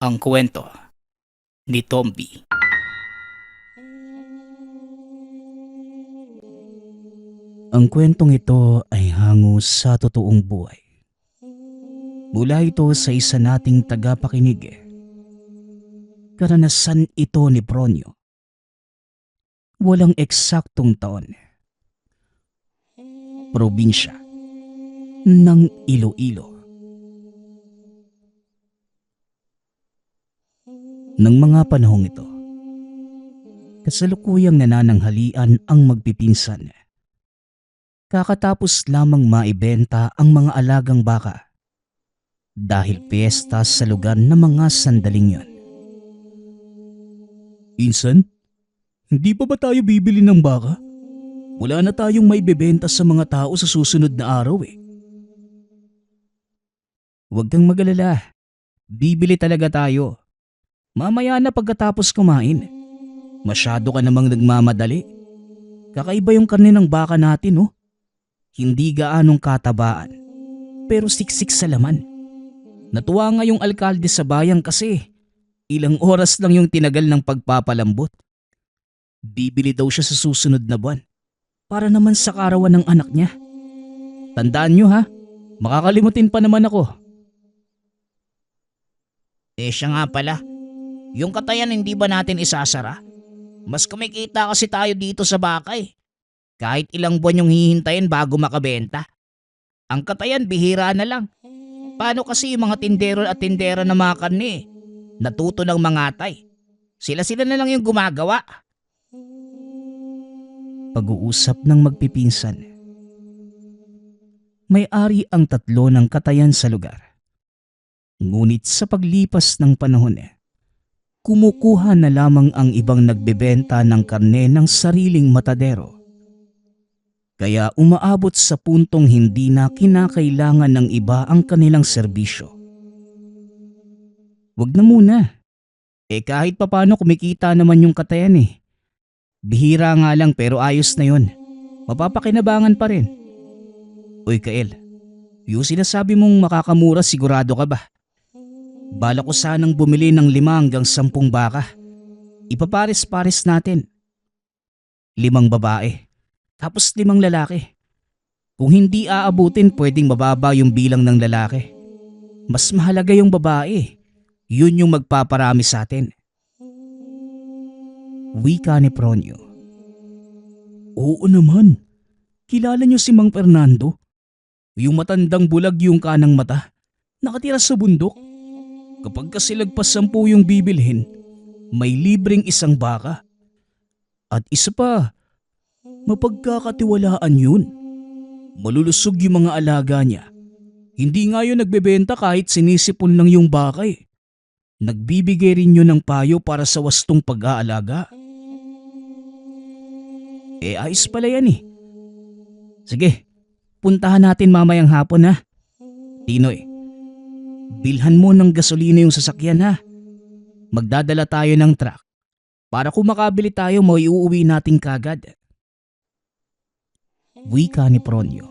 Ang kwento ni Tomby. Ang kwentong ito ay hango sa totoong buhay. Mula ito sa isa nating tagapakinig. Karanasan ito ni Bronyo. Walang eksaktong taon. Probinsya ng Iloilo. Ng mga panahong ito, kasalukuyang nanananghalian ang magpipinsan. Kakatapos lamang maibenta ang mga alagang baka dahil piyesta sa lugar ng mga sandaling yon. Insan, hindi pa ba tayo bibili ng baka? Wala na tayong maibebenta sa mga tao sa susunod na araw eh. Huwag kang mag-alala, bibili talaga tayo. Mamaya na pagkatapos kumain. Masyado ka namang nagmamadali. Kakaiba yung karne ng baka natin oh. Hindi gaanong katabaan, pero siksik sa laman. Natuwa nga yung alkalde sa bayan kasi ilang oras lang yung tinagal ng pagpapalambot. Bibili daw siya sa susunod na buwan para naman sa karawan ng anak niya. Tandaan nyo ha, makakalimutin pa naman ako. Siya nga pala. Yung katayan hindi ba natin isasara? Mas kumikita kasi tayo dito sa baka eh. Kahit ilang buwan yung hihintayin bago makabenta. Ang katayan bihira na lang. Paano kasi yung mga tindero at tindera na mga karne eh? Natuto ng mangatay. Sila-sila na lang yung gumagawa. Pag-uusap ng magpipinsan. May-ari ang tatlo ng katayan sa lugar. Ngunit sa paglipas ng panahon kumukuha na lamang ang ibang nagbebenta ng karne ng sariling matadero. Kaya umaabot sa puntong hindi na kinakailangan ng iba ang kanilang serbisyo. Wag na muna. Kahit papano kumikita naman yung katayan eh. Bihira nga lang pero ayos na yun. Mapapakinabangan pa rin. Uy Kael, yung sinasabi mong makakamura sigurado ka ba? Bala ko sanang bumili ng 5 hanggang 10 baka. Ipapares-pares natin. 5 babae, tapos 5 lalaki. Kung hindi aabutin pwedeng mababa yung bilang ng lalaki. Mas mahalaga yung babae. Yun yung magpaparami sa atin. Wika ni Pronyo. Oo naman. Kilala niyo si Mang Fernando? Yung matandang bulag yung kanang mata. Nakatira sa bundok. Kapag kasi lagpas 10 yung bibilhin, may libreng 1 baka. At isa pa, mapagkakatiwalaan yun. Malulusog yung mga alaga niya. Hindi nga yun nagbebenta kahit sinisipon lang yung baka eh. Nagbibigay rin yun ng payo para sa wastong pag-aalaga. Ayos pala yan eh. Sige, puntahan natin mamayang hapon ha. Tinoy, bilhan mo ng gasolina yung sasakyan ha. Magdadala tayo ng truck. Para kung makabili tayo maiuuwi natin kagad. Wika ni Pronyo.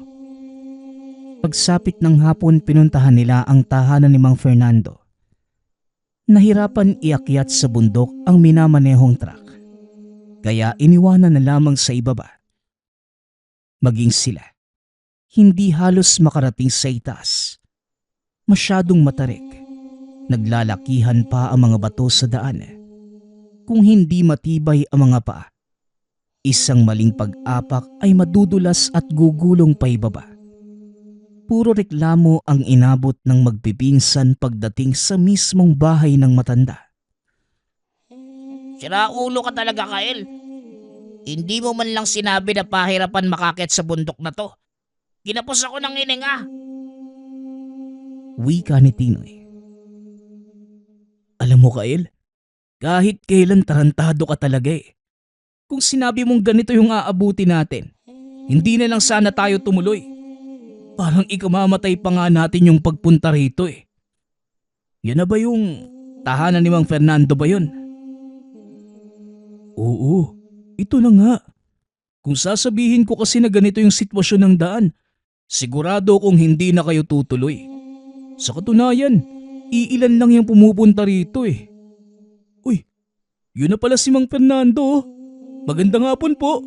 Pagsapit ng hapon pinuntahan nila ang tahanan ni Mang Fernando. Nahirapan iakyat sa bundok ang minamanehong truck. Kaya iniwanan na lamang sa ibaba. Maging sila, hindi halos makarating sa itaas. Masyadong matarik. Naglalakihan pa ang mga bato sa daan. Kung hindi matibay ang mga paa, isang maling pag-apak ay madudulas at gugulong pa ibaba. Puro reklamo ang inabot ng magpipinsan pagdating sa mismong bahay ng matanda. Siraulo ka talaga, Kael. Hindi mo man lang sinabi na pahirapan makakit sa bundok na to. Kinapos ako ng hininga. Wika ni Tinoy. Alam mo Kael, kahit kailan tarantado ka talaga eh. Kung sinabi mong ganito yung aabuti natin, hindi na lang sana tayo tumuloy. Parang ikamamatay pa nga natin yung pagpunta rito eh. Yan na ba yung tahanan ni Mang Fernando ba yun? Oo, ito na nga. Kung sasabihin ko kasi na ganito yung sitwasyon ng daan, sigurado kung hindi na kayo tutuloy. Sa katunayan, Iilan lang yung pumupunta rito eh. Uy, yun na pala si Mang Fernando. Oh. Magandang hapon po.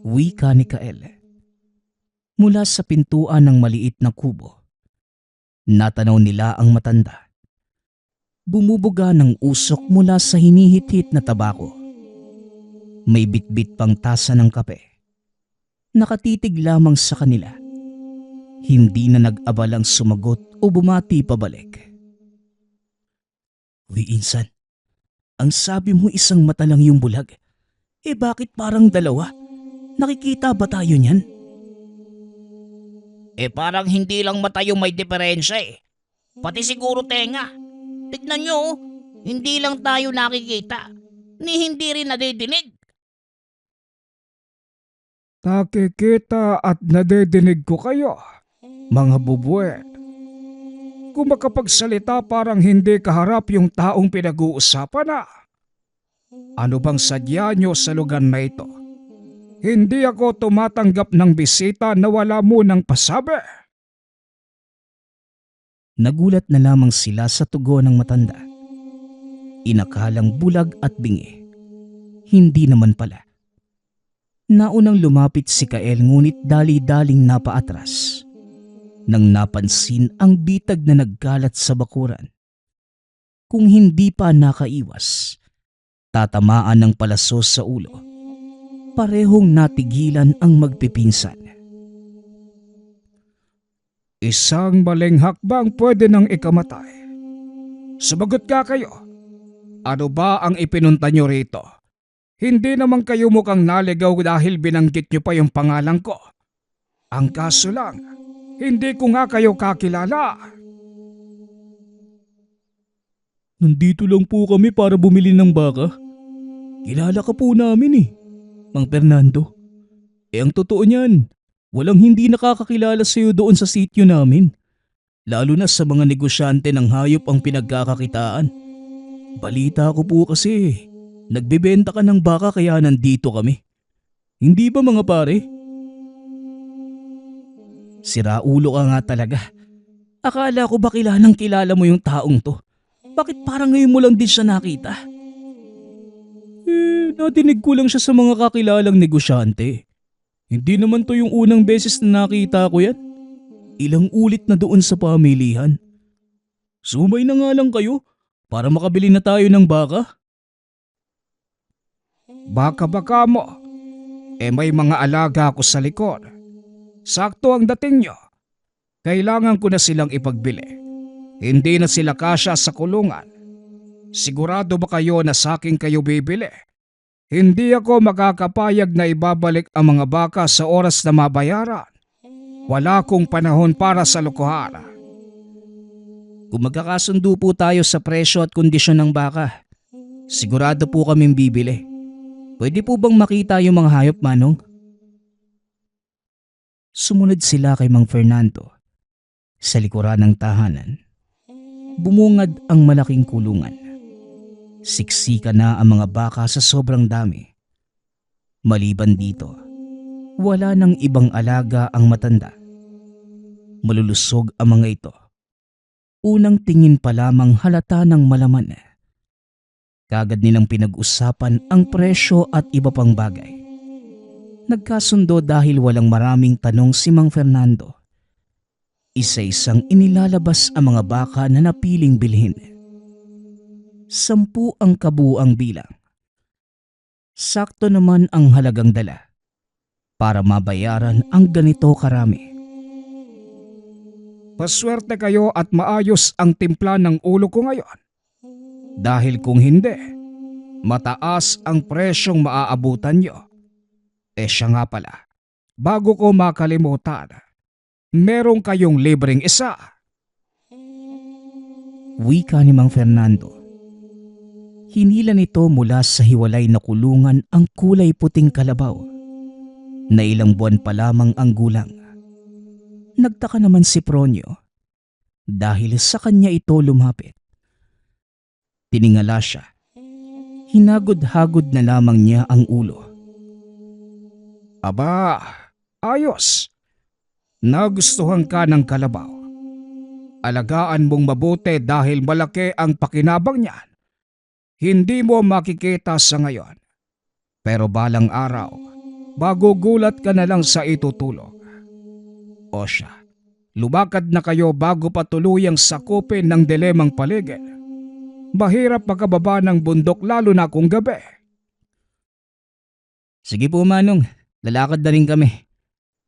Wika ni Kael. Mula sa pintuan ng maliit na kubo, natanaw nila ang matanda. Bumubuga ng usok mula sa hinihit-hit na tabako. May bitbit pang tasa ng kape. Nakatitig lamang sa kanila. Hindi na nag-abalang sumagot o bumati pabalik. Uy, Insan, ang sabi mo isang mata lang yung bulag. Bakit parang dalawa? Nakikita ba tayo niyan? Parang hindi lang mata yung may diferensya eh. Pati siguro tenga. Tignan nyo, hindi lang tayo nakikita, ni hindi rin nadidinig. Nakikita at nadidinig ko kayo, mga bubuet. Kung makapagsalita parang hindi kaharap yung taong pinag-uusapan na. Ano bang sadya nyo sa lugar na ito? Hindi ako tumatanggap ng bisita na wala munang pasabi. Nagulat na lamang sila sa tugon ng matanda. Inakalang bulag at bingi. Hindi naman pala. Naunang lumapit si Kael ngunit dali-daling napaatras. Nang napansin ang bitag na nagkalat sa bakuran. Kung hindi pa nakaiwas, tatamaan ng palaso sa ulo. Parehong natigilan ang magpipinsan. Isang maling hakbang pwede nang ikamatay. Sumagot ka kayo. Ano ba ang ipinunta nyo rito? Hindi naman kayo mukhang naligaw dahil binanggit nyo pa yung pangalan ko. Ang kaso lang, hindi ko nga kayo kakilala. Nandito lang po kami para bumili ng baka. Kilala ka po namin eh, Mang Fernando. Ang totoo niyan, walang hindi nakakakilala sa iyo doon sa sityo namin. Lalo na sa mga negosyante ng hayop ang pinagkakakitaan. Balita ko po kasi, nagbebenta ka ng baka kaya nandito kami. Hindi ba mga pare? Sira ulo ka nga talaga. Akala ko ba kilalang kilala mo yung taong to? Bakit parang ngayon mo lang din siya nakita? Natinig ko lang siya sa mga kakilalang negosyante. Hindi naman to yung unang beses na nakita ko yan. Ilang ulit na doon sa pamilihan. Sumay na nga lang kayo para makabili na tayo ng baka. Baka-baka mo. May mga alaga ako sa likod. Sakto ang dating nyo. Kailangan ko na silang ipagbili. Hindi na sila kasya sa kulungan. Sigurado ba kayo na sa akin kayo bibili? Hindi ako makakapayag na ibabalik ang mga baka sa oras na mabayaran. Wala akong panahon para sa lokohan. Kung magkakasundo po tayo sa presyo at kondisyon ng baka, sigurado po kaming bibili. Pwede po bang makita yung mga hayop, Manong? Sumunod sila kay Mang Fernando. Sa likuran ng tahanan, bumungad ang malaking kulungan. Siksika na ang mga baka sa sobrang dami. Maliban dito, wala nang ibang alaga ang matanda. Malulusog ang mga ito. Unang tingin pa lamang halata ng malaman. Kagad nilang pinag-usapan ang presyo at iba pang bagay. Nagkasundo dahil walang maraming tanong si Mang Fernando. Isa-isang inilalabas ang mga baka na napiling bilhin. 10 ang kabuuang bilang. Sakto naman ang halagang dala para mabayaran ang ganito karami. Paswerte kayo at maayos ang timpla ng ulo ko ngayon. Dahil kung hindi, mataas ang presyong maaabutan nyo. Siya nga pala, bago ko makalimutan, meron kayong libreng isa. Wika ni Mang Fernando. Hinila nito mula sa hiwalay na kulungan ang kulay puting kalabaw na ilang buwan pa lamang ang gulang. Nagtaka naman si Pronyo dahil sa kanya ito lumapit. Tiningala siya. Hinagod-hagod na lamang niya ang ulo. Aba, ayos. Nagustuhan ka ng kalabaw. Alagaan mong mabuti dahil malaki ang pakinabang niyan. Hindi mo makikita sa ngayon. Pero balang araw, magugulat ka na lang sa itutulog. O siya, lumakad na kayo bago pa tuluyang sakupin ng dilemang paligid. Mahirap makababa ng bundok lalo na kung gabi. Sige po Manong, lalakad na rin kami.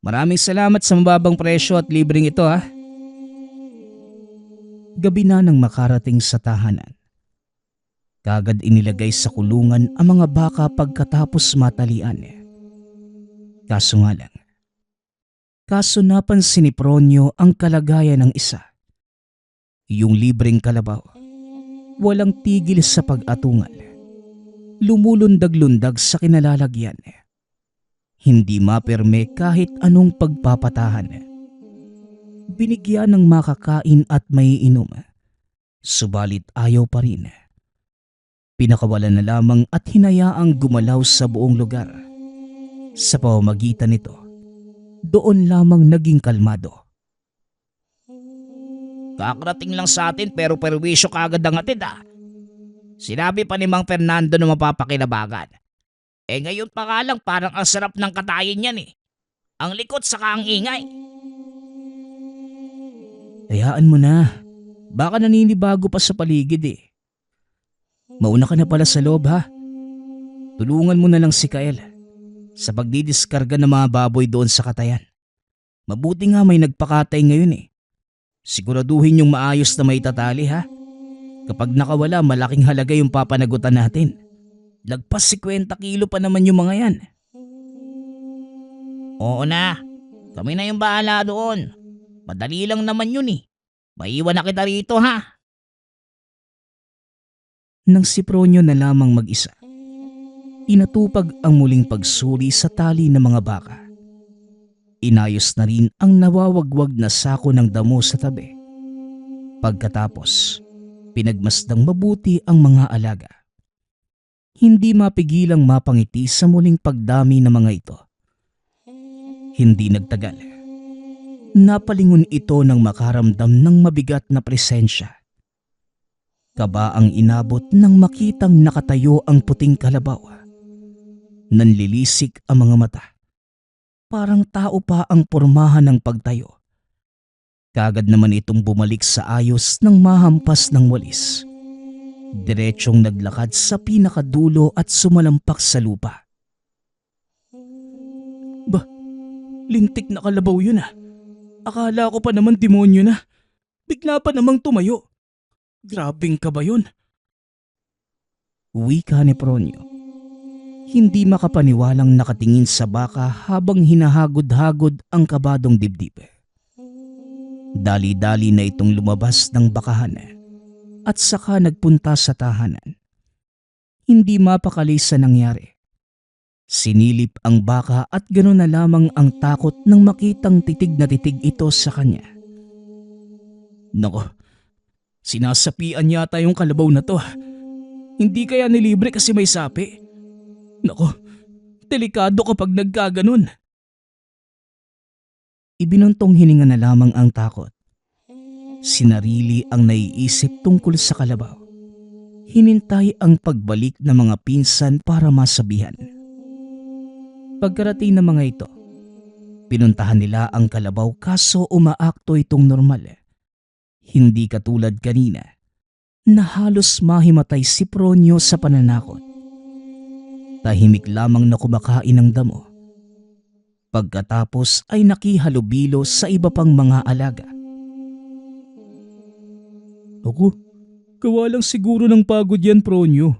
Maraming salamat sa mababang presyo at libreng ito ha. Gabi na nang makarating sa tahanan. Kagad inilagay sa kulungan ang mga baka pagkatapos matalian. Kaso nga lang, kaso napansin ni Pronyo ang kalagayan ng isa. Yung libreng kalabaw, walang tigil sa pag-atungal. Lumulundag-lundag sa kinalalagyan. Hindi mapirme kahit anong pagpapatahan. Binigyan ng makakain at maiinom, subalit ayaw pa rin. Pinakawalan na lamang at hinayaang gumalaw sa buong lugar. Sa pamamagitan nito, doon lamang naging kalmado. Kakarating lang sa atin pero perwisyo kagad ang atid ah. Sinabi pa ni Mang Fernando na mapapakinabangan. Ngayon pa nga lang parang ang sarap ng katayin yan eh. Ang likot saka ang ingay. Hayaan mo na, baka naninibago pa sa paligid eh. Mauna ka na pala sa loob ha. Tulungan mo na lang si Kael sa pagdidiskarga ng mga baboy doon sa katayan. Mabuti nga may nagpakatay ngayon eh. Siguraduhin yung maayos na may tatali ha. Kapag nakawala, malaking halaga yung papanagutan natin. Lagpas 50 kilo pa naman yung mga yan. Oo na, kami na yung bahala doon. Madali lang naman yun eh. Maiwan na kita rito ha. Nang si Pronyo na lamang mag-isa, tinatupag ang muling pagsuri sa tali ng mga baka. Inayos na rin ang nawawagwag na sako ng damo sa tabi. Pagkatapos, pinagmasdang mabuti ang mga alaga. Hindi mapigilang mapangiti sa muling pagdami ng mga ito. Hindi nagtagal. Napalingon ito nang makaramdam ng mabigat na presensya. Kaba ang inabot nang makitang nakatayo ang puting kalabaw. Nanlilisik ang mga mata. Parang tao pa ang pormahan ng pagtayo. Kagad naman itong bumalik sa ayos ng mahampas ng walis. Diretsyong naglakad sa pinakadulo at sumalampak sa lupa. Lintik na kalabaw yun ah. Akala ko pa naman demonyo na. Bigla pa namang tumayo. Grabing ka ba yun? Wika ni Pronyo. Hindi makapaniwalang nakatingin sa baka habang hinahagod-hagod ang kabadong dibdib. Dali-dali na itong lumabas ng bakahan at saka nagpunta sa tahanan. Hindi mapakali sa nangyari. Sinilip ang baka at gano'n na lamang ang takot nang makitang titig na titig ito sa kanya. Nako, sinasapian yata yung kalabaw na to. Hindi kaya nilibre kasi may sapi. Nako, delikado kapag nagkaganon. Ibinuntong hininga na lamang ang takot. Sinarili ang naiisip tungkol sa kalabaw. Hinintay ang pagbalik ng mga pinsan para masabihan. Pagkarating ng mga ito, pinuntahan nila ang kalabaw kaso umaakto itong normal. Hindi katulad kanina na halos mahimatay si Pronyo sa pananakot. Tahimik lamang na kumakain ng damo. Pagkatapos ay nakihalubilo sa iba pang mga alaga. Ako, gawa lang siguro ng pagod yan, Pronyo.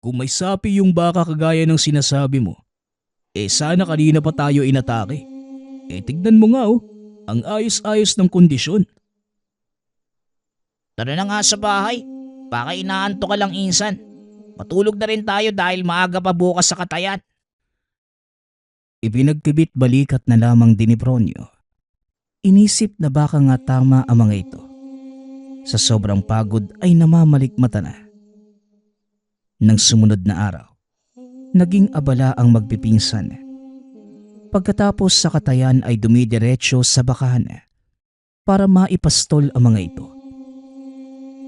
Kung may sapi yung baka kagaya ng sinasabi mo, sana kanina pa tayo inatake. Tignan mo nga ang ayos-ayos ng kondisyon. Tara na nga sa bahay. Baka inaanto ka lang insan. Matulog na rin tayo dahil maaga pa bukas sa katayan. Ipinagkibit balikat na lamang din ni Pronyo. Inisip na baka nga tama ang mga ito. Sa sobrang pagod ay namamalikmata na. Nang sumunod na araw, naging abala ang magpipinsan. Pagkatapos sa katayan ay dumidiretso sa bakahan. para maipastol ang mga ito.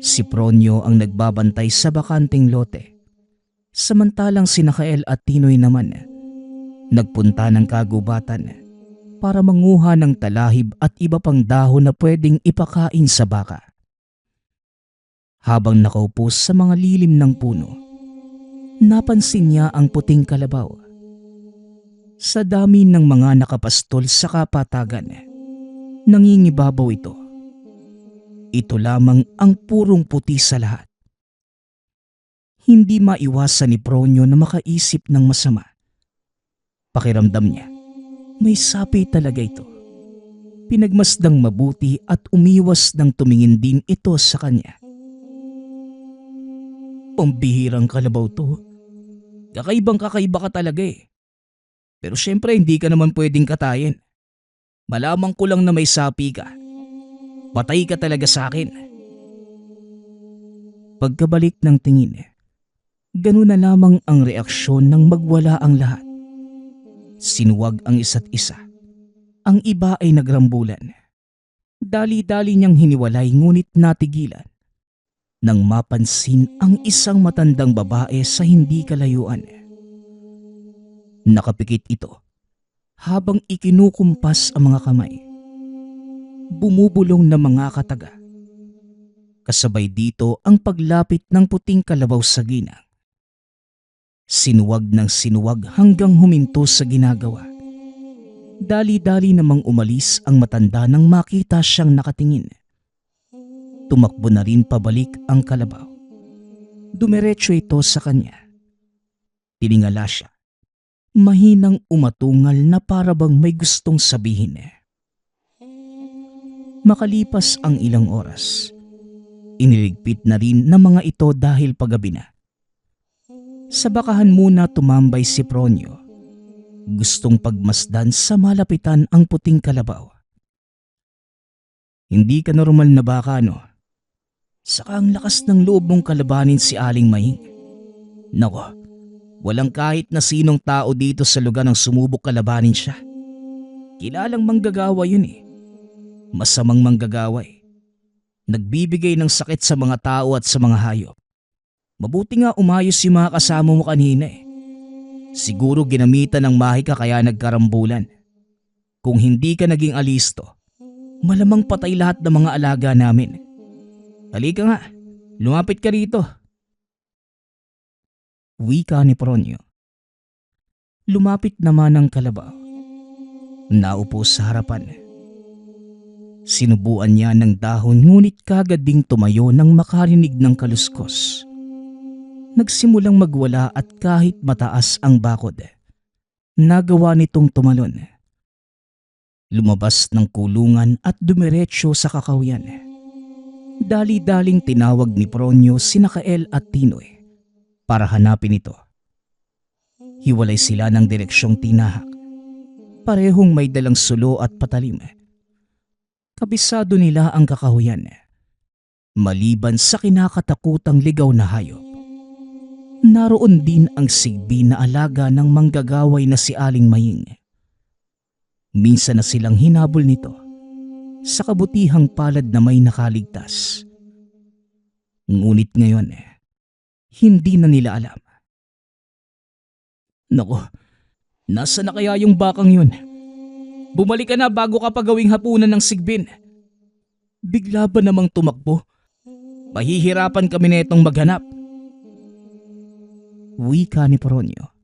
Si Pronyo ang nagbabantay sa bakanting lote, samantalang si Nakael at Tinoy naman nagpunta ng kagubatan para manguha ng talahib at iba pang dahon na pwedeng ipakain sa baka. Habang nakaupo sa mga lilim ng puno, napansin niya ang puting kalabaw. Sa dami ng mga nakapastol sa kapatagan, nangingibabaw ito. Ito lamang ang purong puti sa lahat. Hindi maiwasan ni Pronyo na makaisip ng masama. Pakiramdam niya, may sapi talaga ito. Pinagmasdang mabuti at umiwas ng tumingin din ito sa kanya. Pambihirang kalabaw to. Kakaibang kakaiba ka talaga eh. Pero syempre hindi ka naman pwedeng katayin. Malamang ko lang na may sapi ka. Patay ka talaga sa akin. Pagkabalik ng tingin, ganun na lamang ang reaksyon ng magwala ang lahat. Sinuwag ang isa't isa. Ang iba ay nagrambulan. Dali-dali niyang hiniwalay ngunit natigilan nang mapansin ang isang matandang babae sa hindi kalayuan. Nakapikit ito habang ikinukumpas ang mga kamay. Bumubulong na mga kataga. Kasabay dito ang paglapit ng puting kalabaw sa ginang. Sinuwag ng sinuwag hanggang huminto sa ginagawa. Dali-dali namang umalis ang matanda nang makita siyang nakatingin. Tumakbo na rin pabalik ang kalabaw. Dumiretso ito sa kanya. Tiningala siya. Mahinang umatungal na parabang may gustong sabihin. Makalipas ang ilang oras, iniligpit na rin ng mga ito dahil paggabi na. Sa bakahan muna tumambay si Pronyo. Gustong pagmasdan sa malapitan ang puting kalabaw. Hindi ka normal na baka, no? Saka ang lakas ng loob mong kalabanin si Aling Maying. Nako, walang kahit na sinong tao dito sa lugar ang sumubok kalabanin siya. Kilalang manggagawa yun eh. Masamang manggagawa eh. Nagbibigay ng sakit sa mga tao at sa mga hayop. Mabuti nga umayos yung mga kasama mo kanina eh. Siguro ginamitan ng mahika kaya nagkarambulan. Kung hindi ka naging alisto, malamang patay lahat ng mga alaga namin. Halika nga, lumapit ka rito. Wika ni Pronyo. Lumapit naman ang kalabaw. Naupo sa harapan. Sinubuan niya ng dahon ngunit kagad ding tumayo nang makarinig ng kaluskos. Nagsimulang magwala at kahit mataas ang bakod, nagawa nitong tumalon. Lumabas ng kulungan at dumiretso sa kakawyan. Dali-daling tinawag ni Pronyo si Nakael at Tinoy para hanapin ito. Hiwalay sila ng direksyong tinahak. Parehong may dalang sulo at patalim. Kabisado nila ang kakahuyan. Maliban sa kinakatakutang ligaw na hayop, naroon din ang sigbi na alaga ng manggagaway na si Aling Maying. Minsan na silang hinabol nito sa kabutihang palad na may nakaligtas. Ngunit ngayon, hindi na nila alam. Naku, nasa na kaya yung bakang yun? Bumalik ka na bago ka pa gawing hapunan ng sigbin. Bigla ba namang tumakbo? Pahihirapan kami netong maghanap. Wika ni Pronyo.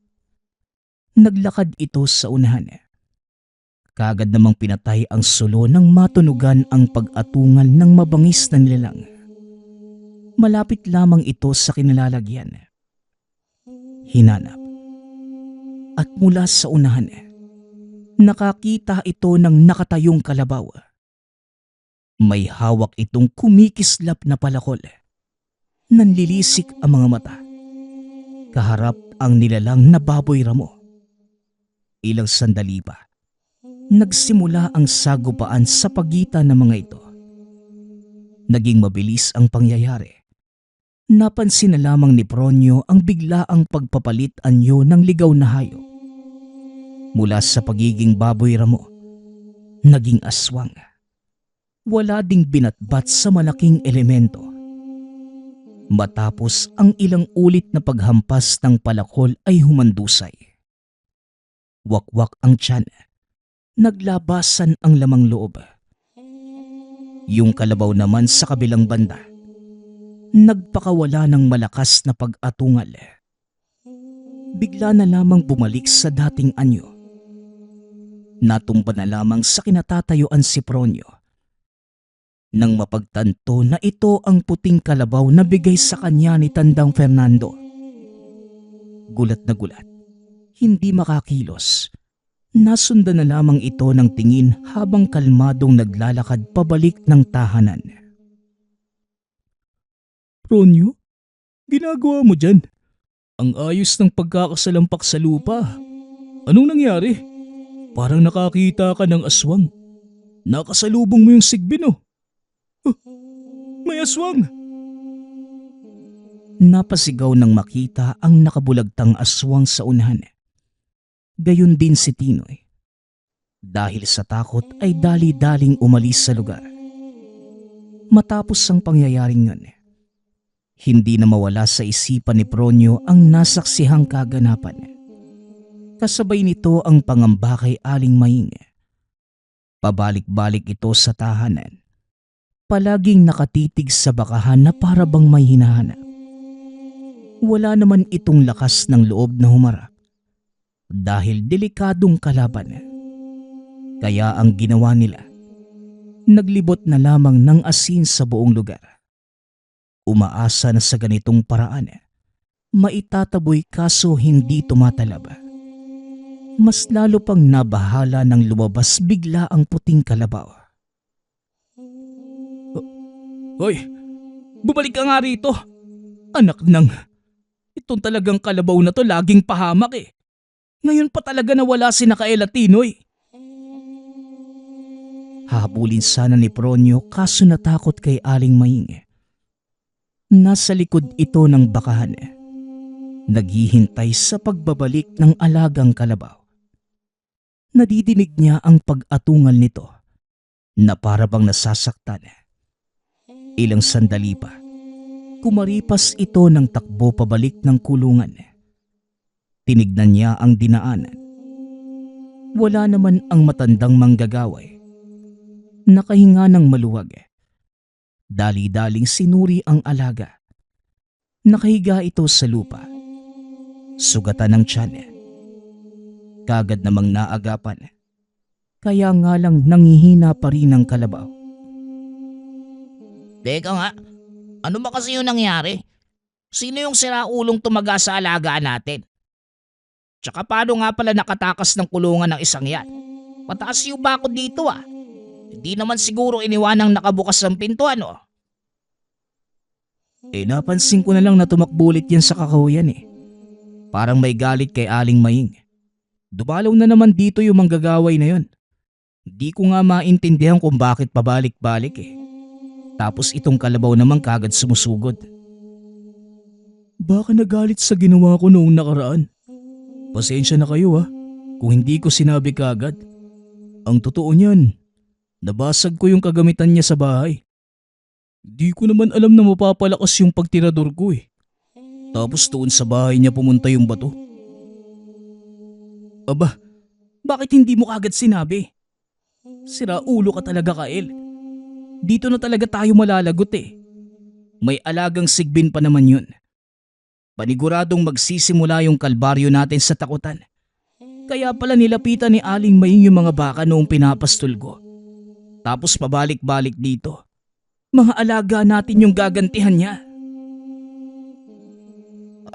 Naglakad ito sa unahan. Kagad namang pinatay ang sulo nang matunugan ang pag-atungal ng mabangis na nilalang. Malapit lamang ito sa kinalalagyan. Hinanap. At mula sa unahan, nakakita ito ng nakatayong kalabaw. May hawak itong kumikislap na palakol. Nanlilisik ang mga mata. Kaharap ang nilalang na baboy ramo. Ilang sandali pa, nagsimula ang sagupaan sa pagitan ng mga ito. Naging mabilis ang pangyayari. Napansin na lamang ni Pronyo ang biglaang pagpapalit anyo ng ligaw na hayop. Mula sa pagiging baboy ramo, naging aswang. Wala ding binatbat sa malaking elemento. Matapos ang ilang ulit na paghampas ng palakol ay humandusay. Wakwak ang tiyan. Naglabasan ang lamang loob. Yung kalabaw naman sa kabilang banda, nagpakawala ng malakas na pag-atungal. Bigla na lamang bumalik sa dating anyo. Natumba na lamang sa kinatatayuan si Pronyo. Nang mapagtanto na ito ang puting kalabaw na bigay sa kanya ni Tandang Fernando. Gulat na gulat, hindi makakilos. Nasundan na lamang ito ng tingin habang kalmadong naglalakad pabalik ng tahanan. Pronyo, ginagawa mo dyan? Ang ayos ng pagkakasalampak sa lupa. Anong nangyari? Parang nakakita ka ng aswang. Nakasalubong mo yung sigbin oh. May aswang! Napasigaw nang makita ang nakabulagtang aswang sa unahan. Gayon din si Tinoy. Dahil sa takot ay dali-daling umalis sa lugar. Matapos ang pangyayaring yun, hindi na mawala sa isipan ni Pronyo ang nasaksihang kaganapan. Kasabay nito ang pangamba kay Aling Maying. Pabalik-balik ito sa tahanan. Palaging nakatitig sa bakahan na para bang may hinahanap. Wala naman itong lakas ng loob na humarap dahil delikadong kalaban. Kaya ang ginawa nila, naglibot na lamang ng asin sa buong lugar. Umaasa na sa ganitong paraan, maitataboy kaso hindi tumatalab. Mas lalo pang nabahala nang lumabas bigla ang puting kalabaw. Hoy, bumalik ka nga rito. Anak ng, itong talagang kalabaw na to laging pahamak eh. Ngayon pa talaga nawala si Nakael at Tinoy. Habulin sana ni Pronyo kaso natakot kay Aling Maying. Nasa likod ito ng bakahan. Naghihintay sa pagbabalik ng alagang kalabaw. Nadidinig niya ang pag-atungal nito na para bang nasasaktan. Ilang sandali pa, kumaripas ito ng takbo pabalik ng kulungan. Tinignan niya ang dinaanan. Wala naman ang matandang manggagaway. Nakahinga ng maluwag. Dali-daling sinuri ang alaga. Nakahiga ito sa lupa. Sugatan ng tiyan. Kagad namang naagapan. Kaya nga lang nangihina pa rin ang kalabaw. Teka nga, ano ba kasi yung nangyari? Sino yung siraulong tumaga sa alagaan natin? Tsaka paano nga pala nakatakas ng kulungan ng isang yan? Pataas yung bakod dito ah. Hindi naman siguro iniwanang nakabukas ang pintuan oh. Napansin ko na lang na tumakbulit yan sa kakahuyan eh. Parang may galit kay Aling Maying. Dumalaw na naman dito yung manggagaway na yon. Di ko nga maintindihan kung bakit pabalik-balik eh. Tapos itong kalabaw naman kagad sumusugod. Baka nagalit sa ginawa ko noong nakaraan. Pasensya na kayo kung hindi ko sinabi kagad. Ang totoo niyan, nabasag ko yung kagamitan niya sa bahay. Di ko naman alam na mapapalakas yung pagtirador ko eh. Tapos doon sa bahay niya pumunta yung bato. Aba, bakit hindi mo kagad sinabi? Sira ulo ka talaga, Kael. Dito na talaga tayo malalagot eh. May alagang sigbin pa naman yun. Paniguradong magsisimula yung kalbaryo natin sa takutan. Kaya pala nilapitan ni Aling Maying yung mga baka noong pinapastol ko. Tapos pabalik-balik dito. Mga alaga natin yung gagantihan niya.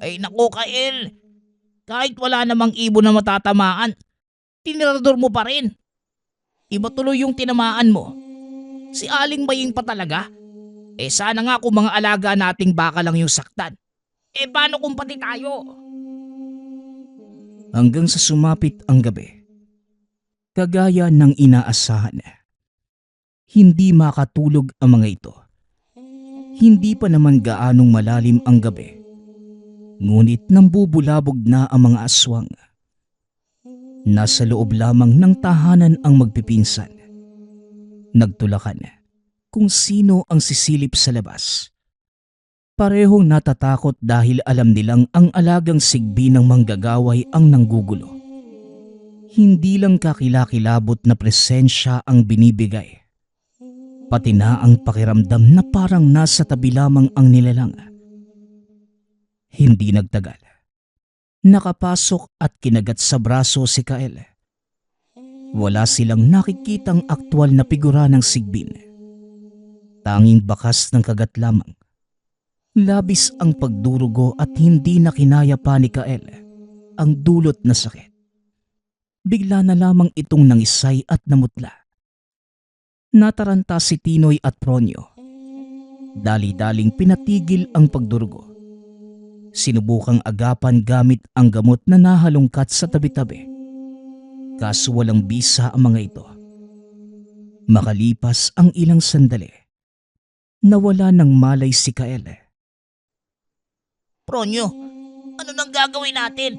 Ay naku Kael, kahit wala namang ibon na matatamaan, tinirador mo pa rin. Iba tuloy yung tinamaan mo. Si Aling Maying pa talaga? Sana nga kung mga alaga nating baka lang yung saktan. Paano kung pati tayo? Hanggang sa sumapit ang gabi. Kagaya ng inaasahan. Hindi makatulog ang mga ito. Hindi pa naman gaanong malalim ang gabi. Ngunit nambubulabog na ang mga aswang. Nasa loob lamang ng tahanan ang magpipinsan. Nagtulakan kung sino ang sisilip sa labas. Parehong natatakot dahil alam nilang ang alagang sigbi ng manggagaway ang nanggugulo. Hindi lang kakilakilabot na presensya ang binibigay, pati na ang pakiramdam na parang nasa tabi lamang ang nilalang. Hindi nagtagal. Nakapasok at kinagat sa braso si Kael. Wala silang nakikitang aktwal na figura ng sigbin. Tanging bakas ng kagat lamang. Labis ang pagdurugo at hindi na kinaya pa ni Kael ang dulot na sakit. Bigla na lamang itong nangisay at namutla. Nataranta si Tinoy at Pronyo. Dali-daling pinatigil ang pagdurugo. Sinubukang agapan gamit ang gamot na nahalungkat sa tabi-tabi. Kaso walang bisa ang mga ito. Makalipas ang ilang sandali, nawala ng malay si Kael. Pronyo, ano nang gagawin natin?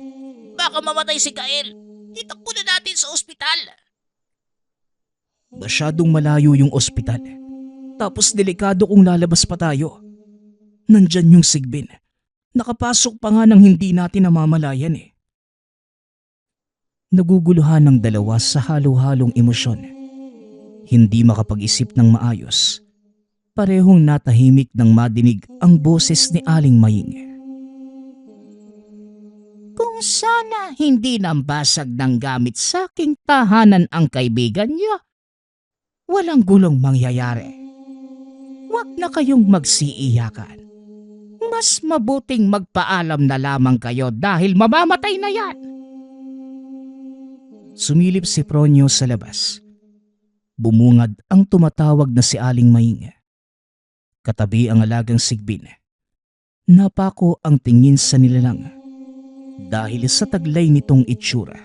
Baka mamatay si Kael. Itakbo na natin sa ospital. Masyadong malayo yung ospital. Tapos delikado kung lalabas pa tayo. Nandyan yung sigbin. Nakapasok pa nga nang hindi natin namamalayan eh. Naguguluhan ng dalawa sa halo-halong emosyon. Hindi makapag-isip ng maayos. Parehong natahimik nang madinig ang boses ni Aling Maying. Kung sana hindi nambasag ng gamit sa aking tahanan ang kaibigan niyo, walang gulong mangyayari. Huwag na kayong magsiiyakan. Mas mabuting magpaalam na lamang kayo dahil mamamatay na yan. Sumilip si Pronyo sa labas. Bumungad ang tumatawag na si Aling Maying. Katabi ang alagang sigbin. Napako ang tingin sa nilalang dahil sa taglay nitong itsura.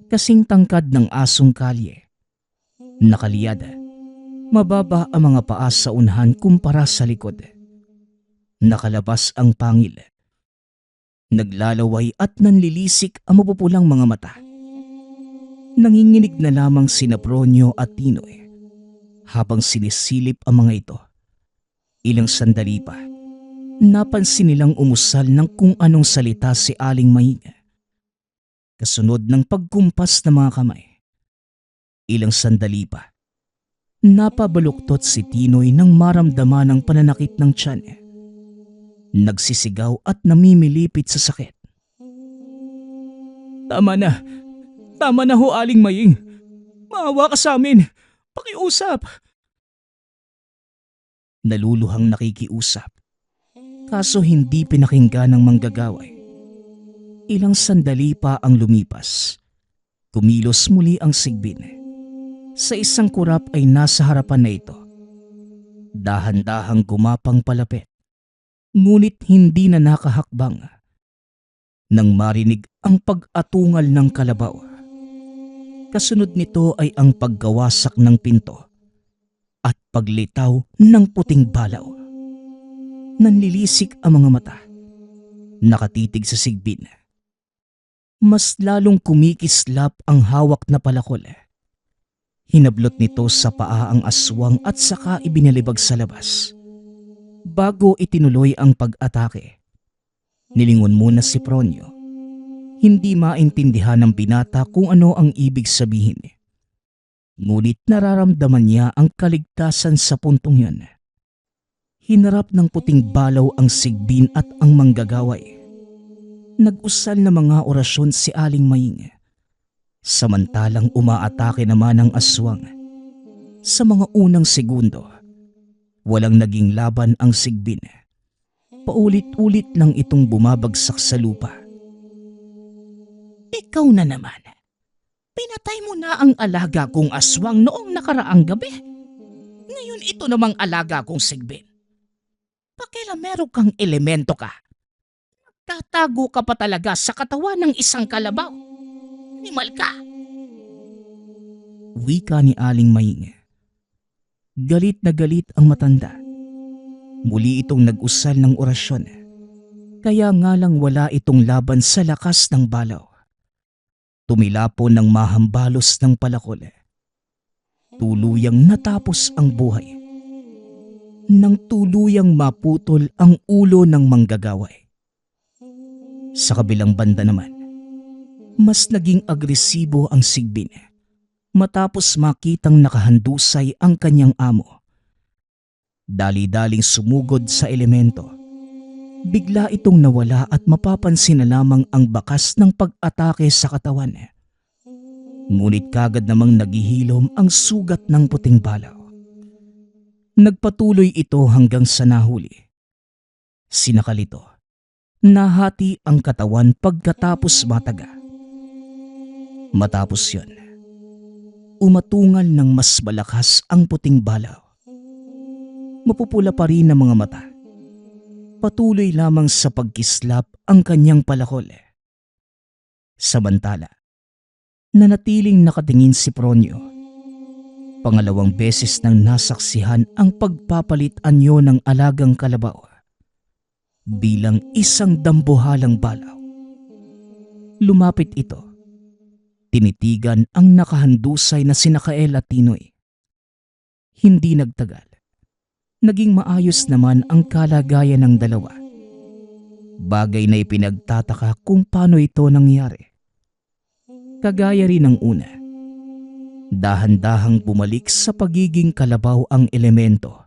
Kasing tangkad ng asong kalye. Nakaliyad. Mababa ang mga paa sa unahan kumpara sa likod. Nakalabas ang pangil. Naglalaway at nanlilisik ang mapupulang mga mata. Nanginginig na lamang sina Pronyo at Tinoy habang sinisilip ang mga ito. Ilang sandali pa, napansin nilang umusal ng kung anong salita si Aling Maying. Kasunod ng pagkumpas ng mga kamay. Ilang sandali pa, napabaluktot si Tinoy nang maramdaman ang pananakit ng tiyan. Nagsisigaw at namimilipit sa sakit. Tama na! Tama na ho, Aling Maying! Maawa ka sa amin! Pakiusap! Naluluhang nakikiusap. Kaso hindi pinakinggan ng manggagaway. Ilang sandali pa ang lumipas. Kumilos muli ang sigbin. Sa isang kurap ay nasa harapan na ito. Dahan-dahang gumapang palapit. Ngunit hindi na nakahakbang. Nang marinig ang pag-atungal ng kalabaw. Kasunod nito ay ang paggawasak ng pinto at paglitaw ng puting balaw. Nanlilisik ang mga mata. Nakatitig sa sigbin. Mas lalong kumikislap ang hawak na palakol. Hinablot nito sa paa ang aswang at saka ibinalibag sa labas. Bago itinuloy ang pag-atake, nilingon muna si Pronyo. Hindi maintindihan ng binata kung ano ang ibig sabihin. Ngunit nararamdaman niya ang kaligtasan sa puntong yun. Hinarap ng puting balaw ang sigbin at ang manggagaway. Nag-usal na mga orasyon si Aling Maying. Samantalang umaatake naman ang aswang. Sa mga unang segundo, walang naging laban ang sigbin. Paulit-ulit lang itong bumabagsak sa lupa. Ikaw na naman. Pinatay mo na ang alaga kong aswang noong nakaraang gabi. Ngayon ito namang alaga kong sigbin. Pakialamero kang elemento ka. Tatago ka pa talaga sa katawan ng isang kalabaw. Animal ka. Wika ni Aling Maying. Galit na galit ang matanda. Muli itong nag-usal ng orasyon. Kaya nga lang wala itong laban sa lakas ng balaw. Tumilapon ng mahambalos ng palakol. Tuluyang natapos ang buhay. nang tuluyang maputol ang ulo ng manggagaway. Sa kabilang banda naman, mas naging agresibo ang Sigbin matapos makitang nakahandusay ang kanyang amo. Dali-daling sumugod sa elemento. Bigla itong nawala at mapapansin na lamang ang bakas ng pag-atake sa katawan. Ngunit kagad namang naghihilom ang sugat ng puting balaw. Nagpatuloy ito hanggang sa nahuli. Sinakal ito. Nahati ang katawan pagkatapos mataga. Matapos yun, umatungal ng mas malakas ang puting balaw. Mapupula pa rin ang mga mata. Patuloy lamang sa pagkislap ang kanyang palakol. Samantala, nanatiling nakatingin si Pronyo. Pangalawang beses nang nasaksihan ang pagpapalit anyo ng alagang kalabaw bilang isang dambuhalang balaw. Lumapit ito. Tinitigan ang nakahandusay na sina Kael at Tinoy. Hindi nagtagal. Naging maayos naman ang kalagayan ng dalawa. Bagay na ipinagtataka kung paano ito nangyari. Kagaya rin ng una. Dahan-dahang bumalik sa pagiging kalabaw ang elemento.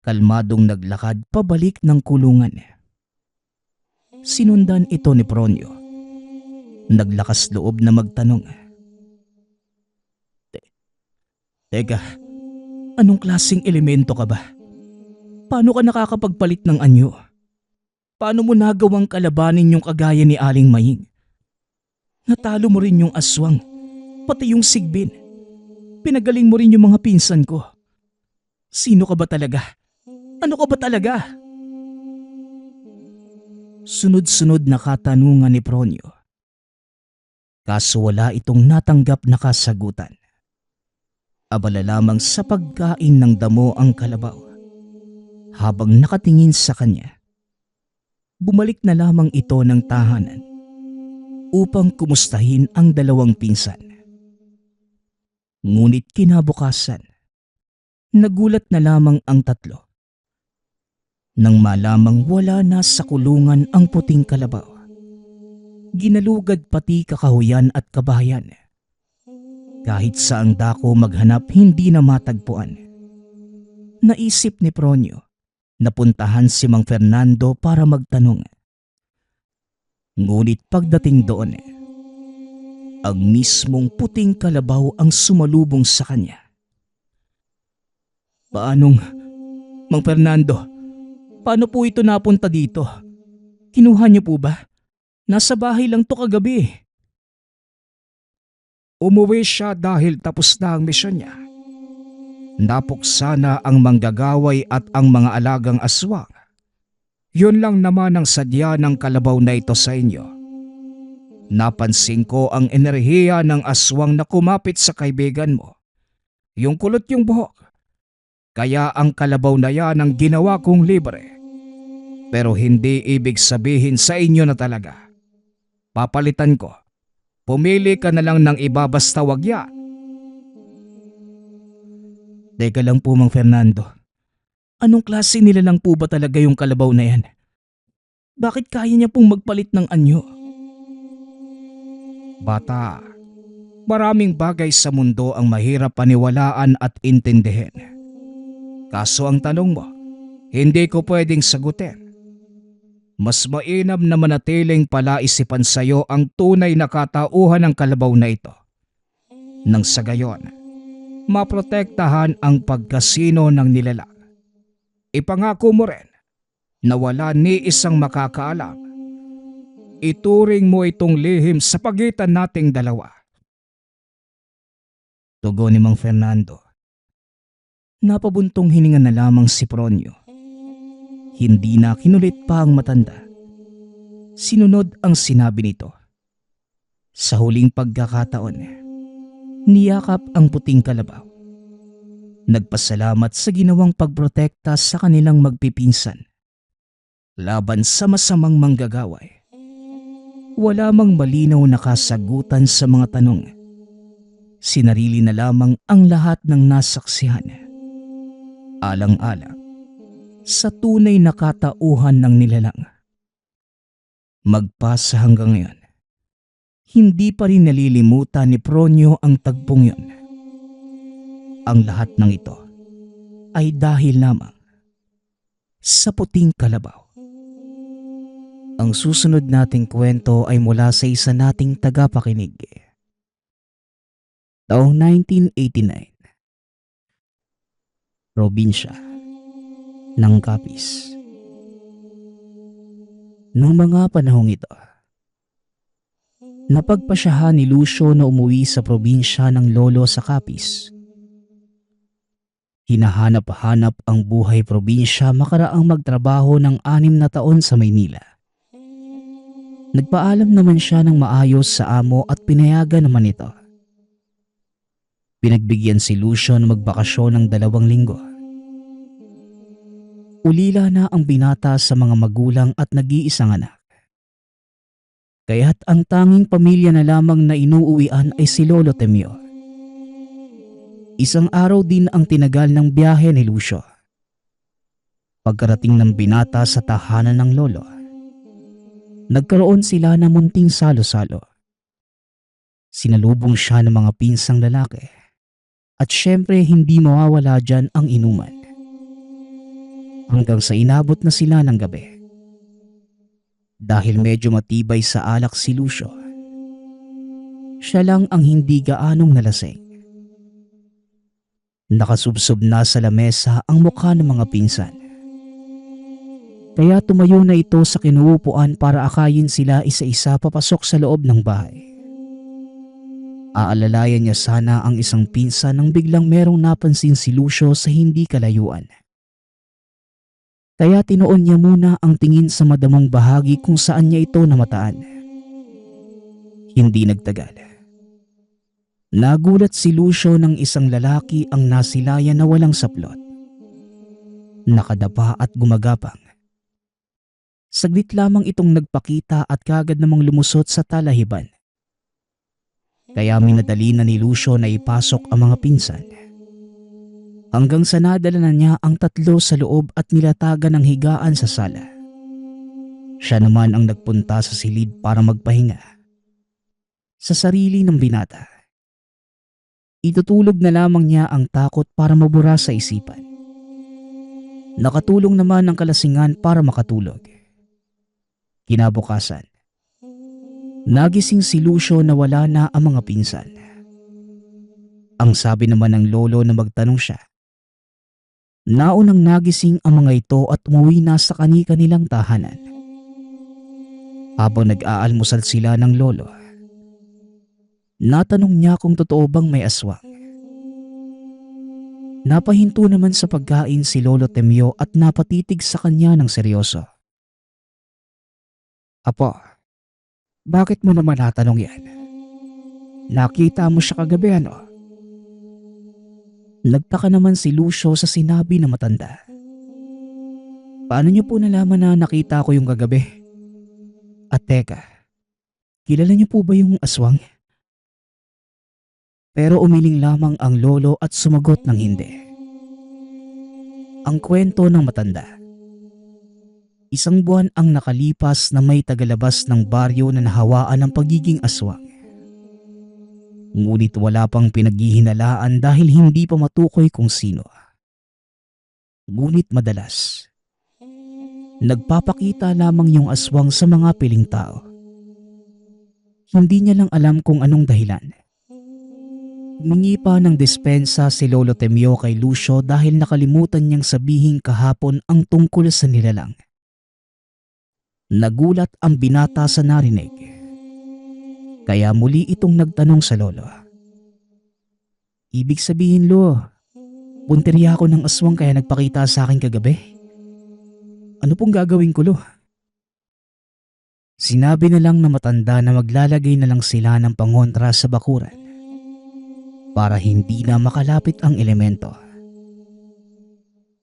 Kalmadong naglakad pabalik ng kulungan. Sinundan ito ni Pronyo. Naglakas loob na magtanong. Teka, anong klaseng elemento ka ba? Paano ka nakakapagpalit ng anyo? Paano mo nagawang kalabanin yung kagaya ni Aling Maying? Natalo mo rin yung aswang. Pati yung Sigbin. Pinagaling mo rin yung mga pinsan ko. Sino ka ba talaga? Ano ka ba talaga? Sunod-sunod na katanungan ni Pronyo. Kaso wala itong natanggap na kasagutan. Abala lamang sa pagkain ng damo ang kalabaw. Habang nakatingin sa kanya, bumalik na lamang ito ng tahanan upang kumustahin ang dalawang pinsan. Ngunit kinabukasan, nagulat na lamang ang tatlo. Nang malamang wala na sa kulungan ang puting kalabaw, ginalugad pati kakahuyan at kabahayan. Kahit saang dako maghanap hindi na matagpuan. Naisip ni Pronyo na puntahan si Mang Fernando para magtanong. Ngunit pagdating doon, ang mismong puting kalabaw ang sumalubong sa kanya. Paanong, Mang Fernando, paano po ito napunta dito? Kinuha niyo po ba? Nasa bahay lang to kagabi. Umuwi siya dahil tapos na ang misyon niya. Napuksa na ang manggagaway at ang mga alagang aswang. Yun lang naman ang sadya ng kalabaw na ito sa inyo. Napansin ko ang enerhiya ng aswang na kumapit sa kaibigan mo. Yung kulot yung buhok. Kaya ang kalabaw na yan ang ginawa kong libre. Pero hindi ibig sabihin sa inyo na talaga. Papalitan ko. Pumili ka na lang ng iba basta wag yan. Teka lang po, Mang Fernando. Anong klase nila lang po ba talaga yung kalabaw na yan? Bakit kaya niya pong magpalit ng anyo? Bata, maraming bagay sa mundo ang mahirap paniwalaan at intindihin. Kaso ang tanong mo, hindi ko pwedeng sagutin. Mas mainam na manatiling palaisipan sa iyo ang tunay na katauhan ng kalabaw na ito. Nang sa gayon, maprotektahan ang pagkasino ng nilalang. Ipangako mo rin na wala ni isang makakaalam. Ituring mo itong lihim sa pagitan nating dalawa. Tugon ni Mang Fernando. Napabuntong hininga na lamang si Pronyo. Hindi na kinulit pa ang matanda. Sinunod ang sinabi nito. Sa huling pagkakataon, niyakap ang puting kalabaw. Nagpasalamat sa ginawang pagprotekta sa kanilang magpipinsan laban sa masamang manggagaway. Wala mang malinaw na kasagutan sa mga tanong. Sinarili na lamang ang lahat ng nasaksihan. Alang-alang sa tunay na katauhan ng nilalang. Magpasa hanggang ngayon, hindi pa rin nalilimutan ni Pronyo ang tagpong yun. Ang lahat ng ito ay dahil lamang sa puting kalabaw. Ang susunod nating kwento ay mula sa isa nating tagapakinig. Taong 1989. Probinsya ng Capiz. Noong mga panahong ito, napagpasyahan ni Lucio na umuwi sa probinsya ng lolo sa Capiz. Hinahanap-hanap ang buhay probinsya makaraang magtrabaho ng 6 na taon sa Maynila. Nagpaalam naman siya ng maayos sa amo at pinayagan naman ito. Pinagbigyan si Lucio na magbakasyon ng 2 linggo. Ulila na ang binata sa mga magulang at nag-iisang anak. Kaya't ang tanging pamilya na lamang na inuuwian ay si Lolo Temyo. Isang araw din ang tinagal ng biyahe ni Lucio. Pagkarating ng binata sa tahanan ng lolo, nagkaroon sila ng munting salo-salo. Sinalubong siya ng mga pinsang lalaki at syempre hindi mawawala dyan ang inuman. Hanggang sa inabot na sila ng gabi. Dahil medyo matibay sa alak si Lucio, siya lang ang hindi gaanong nalasing. Nakasubsob na sa lamesa ang mukha ng mga pinsan. Kaya tumayo na ito sa kinuupuan para akayin sila isa-isa papasok sa loob ng bahay. Aalalayan niya sana ang isang pinsan nang biglang merong napansin si Lucio sa hindi kalayuan. Kaya tinuon niya muna ang tingin sa madamong bahagi kung saan niya ito namataan. Hindi nagtagal. Nagulat si Lucio ng isang lalaki ang nasilayan na walang saplot. Nakadapa at gumagapang. Saglit lamang itong nagpakita at kagad namang lumusot sa talahiban. Kaya minadali na ni Lucio na ipasok ang mga pinsan. Hanggang sa nadala na niya ang 3 sa loob at nilatagan ng higaan sa sala. Siya naman ang nagpunta sa silid para magpahinga. Sa sarili ng binata. Itutulog na lamang niya ang takot para mabura sa isipan. Nakatulong naman ang kalasingan para makatulog. Kinabukasan, nagising si Lucio na wala na ang mga pinsan. Ang sabi naman ng lolo na magtanong siya. Naunang nagising ang mga ito at umuwi na sa kani-kanilang tahanan. Habang nag-aalmusal sila ng lolo, natanong niya kung totoo bang may aswang. Napahinto naman sa pagkain si Lolo Temyo at napatitig sa kanya ng seryoso. Apo, bakit mo naman natanong yan? Nakita mo siya kagabi ano? Nagtaka naman si Lucio sa sinabi ng matanda. Paano niyo po nalaman na nakita ko yung kagabi? At teka, kilala niyo po ba yung aswang? Pero umiling lamang ang lolo at sumagot ng hindi. Ang kwento ng matanda. Isang buwan ang nakalipas na may tagalabas ng baryo na nahawaan ng pagiging aswang. Ngunit wala pang pinaghihinalaan dahil hindi pa matukoy kung sino. Ngunit madalas, nagpapakita lamang yung aswang sa mga piling tao. Hindi niya lang alam kung anong dahilan. Humingi pa ng dispensa si Lolo Temyo kay Lucio dahil nakalimutan niyang sabihin kahapon ang tungkol sa nilalang. Nagulat ang binata sa narinig. Kaya muli itong nagtanong sa lolo. Ibig sabihin, Lo, punteriya ako ng aswang kaya nagpakita sa akin kagabi? Ano pong gagawin ko, Lo? Sinabi na lang na matanda na maglalagay na lang sila ng pangontra sa bakuran para hindi na makalapit ang elemento.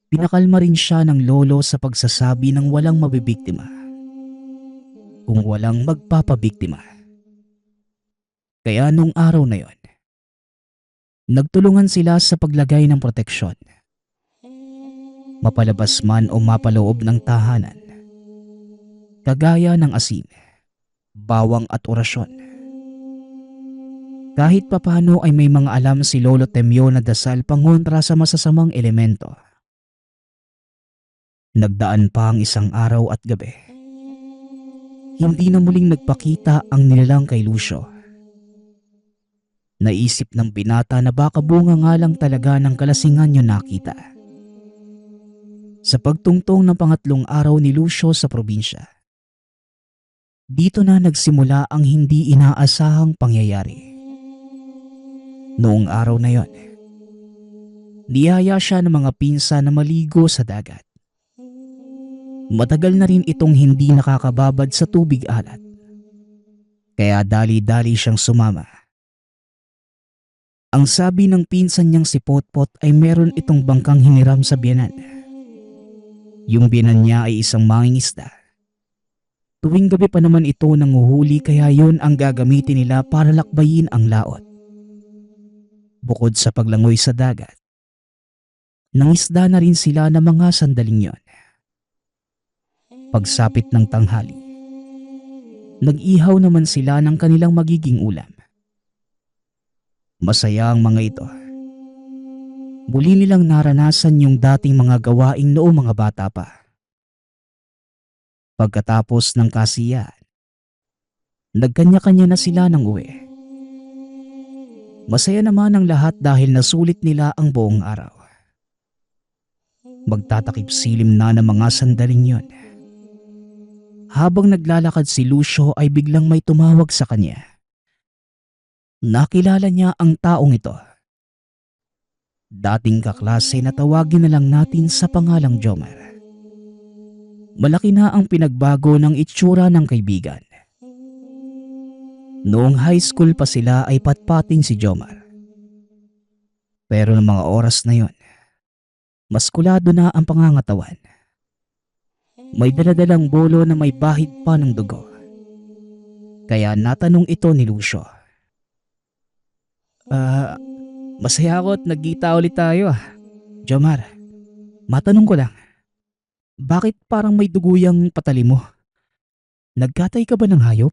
Pinakalma rin siya ng lolo sa pagsasabi ng walang mabibiktima kung walang magpapabiktima. Kaya nung araw na yon, nagtulungan sila sa paglagay ng proteksyon. mapalabas man o mapaloob ng tahanan. Kagaya ng asin, bawang at orasyon. Kahit papano ay may mga alam si Lolo Temyo na dasal pangontra sa masasamang elemento. Nagdaan pa ang isang araw at gabi. Hindi na muling nagpakita ang nilalang kay Lucio. Naisip ng binata na baka bunga nga lang talaga ng kalasingan yun nakita. Sa pagtungtong ng pangatlong araw ni Lucio sa probinsya, dito na nagsimula ang hindi inaasahang pangyayari. Noong araw na yon, niyaya siya ng mga pinsa na maligo sa dagat. Matagal na rin itong hindi nakakababad sa tubig alat, kaya dali-dali siyang sumama. Ang sabi ng pinsan niyang si Potpot ay meron itong bangkang hiniram sa biyanan. Yung biyanan niya ay isang mangingisda. Tuwing gabi pa naman ito nanguhuli kaya yon ang gagamitin nila para lakbayin ang laot. Bukod sa paglangoy sa dagat, nangisda na rin sila ng mga sandaling yon. Pagsapit ng tanghali, nag-ihaw naman sila ng kanilang magiging ulam. Masaya ang mga ito. Muli nilang naranasan yung dating mga gawaing noong mga bata pa. Pagkatapos ng kasiyahan, nagkanya-kanya na sila ng uwi. Masaya naman ang lahat dahil nasulit nila ang buong araw. Magtatakip silim na ng mga sandaling yon. Habang naglalakad si Lucio ay biglang may tumawag sa kanya. Nakilala niya ang taong ito. Dating kaklase na tawagin na lang natin sa pangalang Jomar. Malaki na ang pinagbago ng itsura ng kaibigan. Noong high school pa sila ay patpating si Jomar. Pero ng mga oras na yon, maskulado na ang pangangatawan. May daladalang bolo na may bahid pa ng dugo. Kaya natanong ito ni Lucio. Masaya ako at nagkita ulit tayo Jomar, matanong ko lang. Bakit parang may duguyang patali mo? Nagkatay ka ba ng hayop?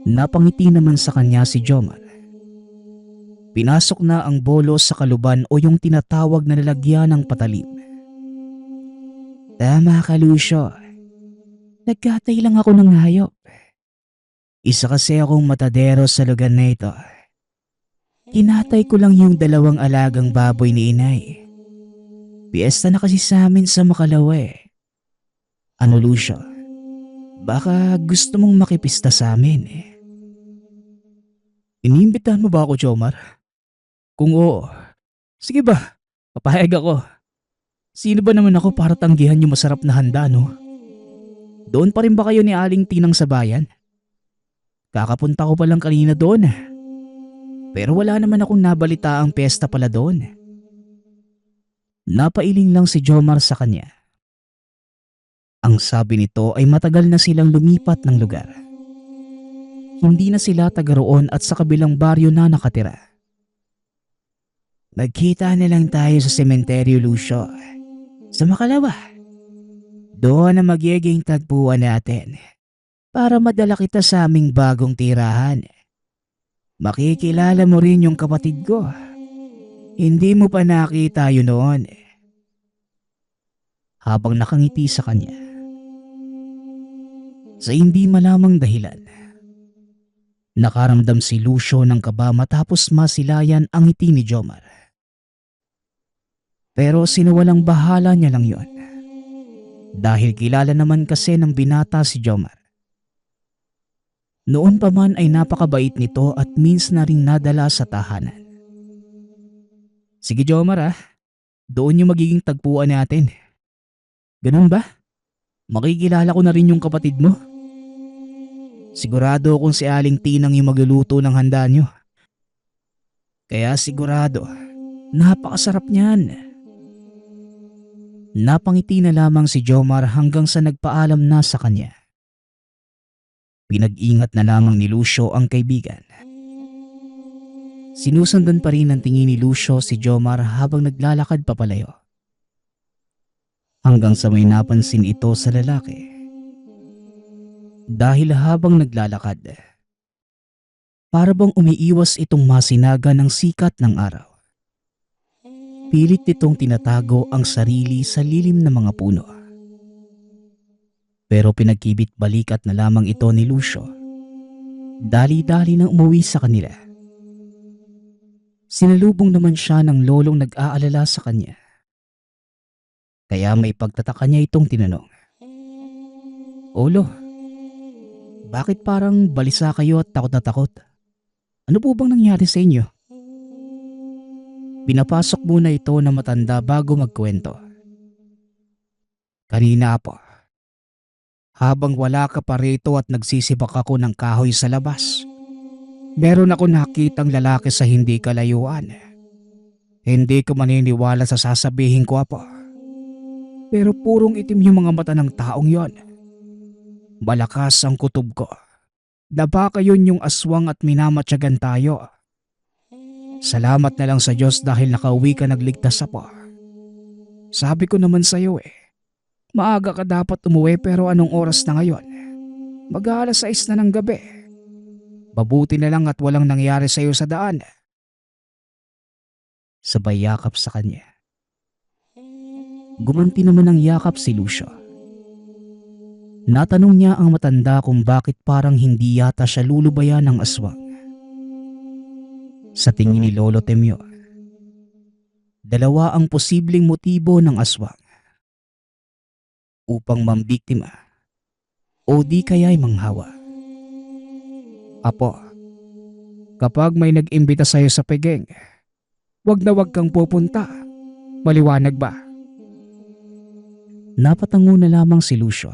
Napangiti naman sa kanya si Jomar. Pinasok na ang bolo sa kaluban o yung tinatawag na lalagyan ng patalim. Tama ka, Lucio. Nagkatay lang ako ng hayop. Isa kasi akong matadero sa lugar na ito. Kinatay ko lang yung 2 alagang baboy ni inay. Piyesta na kasi sa amin sa Makalawa Ano, Lucio? Baka gusto mong makipista sa amin Iniimbitahan mo ba ako, Jomar? Kung oo, sige ba, papayag ako. Sino ba naman ako para tanggihan yung masarap na handa, no? Doon pa rin ba kayo ni Aling Tinang sa bayan? Kakapunta ko pa lang kanina doon Pero wala naman akong nabalita ang piyesta pala doon. Napailing lang si Jomar sa kanya. Ang sabi nito ay matagal na silang lumipat ng lugar. Hindi na sila taga roon at sa kabilang baryo na nakatira. Magkita na lang tayo sa sementeryo, Lucio. Sa Makalawa. Doon na magiging tagpuan natin para madala kita sa aming bagong tirahan. Makikilala mo rin yung kapatid ko. Hindi mo pa nakita yun noon Habang nakangiti sa kanya. Sa hindi malamang dahilan, nakaramdam si Lucio ng kaba matapos masilayan ang ngiti ni Jomar. Pero sinawalang bahala niya lang yon. Dahil kilala naman kasi ng binata si Jomar. Noon pa man ay napakabait nito at means na ring nadala sa tahanan. Sige Jomar doon yung magiging tagpuan natin. Ganun ba? Makikilala ko na rin yung kapatid mo. Sigurado akong si Aling Tinang yung magluluto ng handa nyo. Kaya sigurado, napakasarap niyan. Napangiti na lamang si Jomar hanggang sa nagpaalam na sa kanya. Pinag-ingat na lamang ni Lucio ang kaibigan. Sinusundan pa rin ng tingin ni Lucio si Jomar habang naglalakad papalayo. hanggang sa may napansin ito sa lalaki. Dahil habang naglalakad, para bang umiiwas itong masinaga ng sikat ng araw. Pilit nitong tinatago ang sarili sa lilim ng mga puno. Pero pinagkibit balikat na lamang ito ni Lucio. Dali-dali nang umuwi sa kanila. Sinalubong naman siya ng lolong nag-aalala sa kanya. Kaya may pagtataka niya itong tinanong. Olo, bakit parang balisa kayo at takot na takot? Ano po bang nangyari sa inyo? Pinapasok muna ito na matanda bago magkwento. Kanina po, habang wala ka pa rito at nagsisibak ako ng kahoy sa labas, meron ako nakitang lalaki sa hindi kalayuan. Hindi ko maniniwala sa sasabihin ko, Apo. Pero purong itim yung mga mata ng taong yon. Malakas ang kutob ko. Na baka yun yung aswang at minamatyagan tayo. Salamat na lang sa Diyos dahil nakauwi ka nagligtas, Apo. Sabi ko naman sa'yo maaga ka dapat umuwi pero anong oras na ngayon? Mag-aalas 6 na ng gabi. Mabuti na lang at walang nangyari sa'yo sa daan. Sabay yakap sa kanya. Gumanti naman ng yakap si Lucio. Natanong niya ang matanda kung bakit parang hindi yata siya lulubayan ng aswang. Sa tingin ni Lolo Temyo, dalawa ang posibleng motibo ng aswang. Upang mambiktima o di kaya'y manghawa. Apo, kapag may nag-imbita sa'yo sa pegeng, wag na wag kang pupunta. Maliwanag ba? Napatango na lamang si Lucio.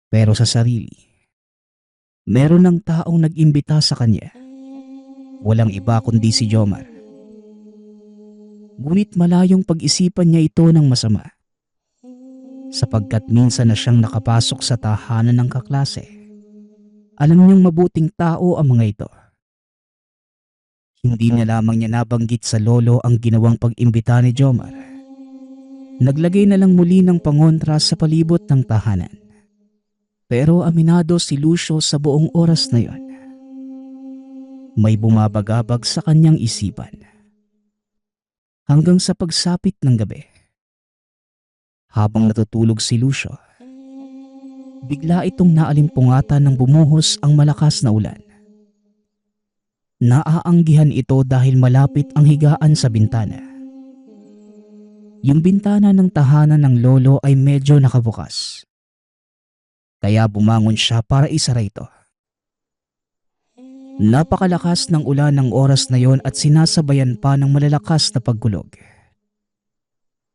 Pero sa sarili, meron ng taong nag-imbita sa kanya. Walang iba kundi si Jomar. Ngunit malayong pag-isipan niya ito ng masama. Sapagkat minsan na siyang nakapasok sa tahanan ng kaklase. Alam niyang mabuting tao ang mga ito. Hindi na lamang niya nabanggit sa lolo ang ginawang pag-imbita ni Jomar. Naglagay na lang muli ng pangontra sa palibot ng tahanan. Pero aminado si Lucio sa buong oras na yon. May bumabagabag sa kanyang isipan. Hanggang sa pagsapit ng gabi. Habang natutulog si Lucio, bigla itong naalimpungatan ng bumuhos ang malakas na ulan. Naaanggihan ito dahil malapit ang higaan sa bintana. Yung bintana ng tahanan ng lolo ay medyo nakabukas. Kaya bumangon siya para isara ito. Napakalakas ng ulan ng oras na yon at sinasabayan pa ng malalakas na pagkulog.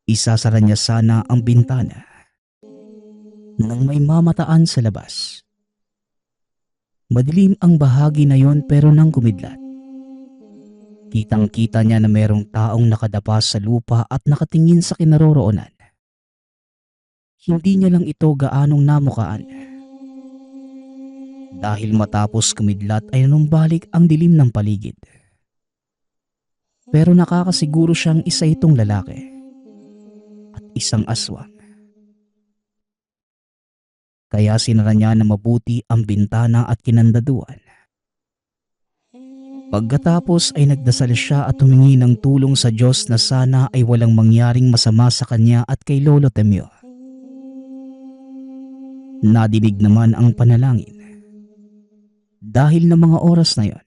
Isasara niya sana ang bintana nang may mamataan sa labas. Madilim ang bahagi na yon pero nang kumidlat, kitang-kita niya na merong taong nakadapa sa lupa at nakatingin sa kinaroroonan. Hindi niya lang ito gaanong namukaan. Dahil matapos kumidlat ay nanumbalik ang dilim ng paligid. Pero nakakasiguro siyang isa itong lalaki at isang aswang. Kaya sinara niya na mabuti ang bintana at kinandaduan. Pagkatapos ay nagdasal siya at humingi ng tulong sa Diyos na sana ay walang mangyaring masama sa kanya at kay Lolo Temyo. Nadinig naman ang panalangin. Dahil ng mga oras na yon,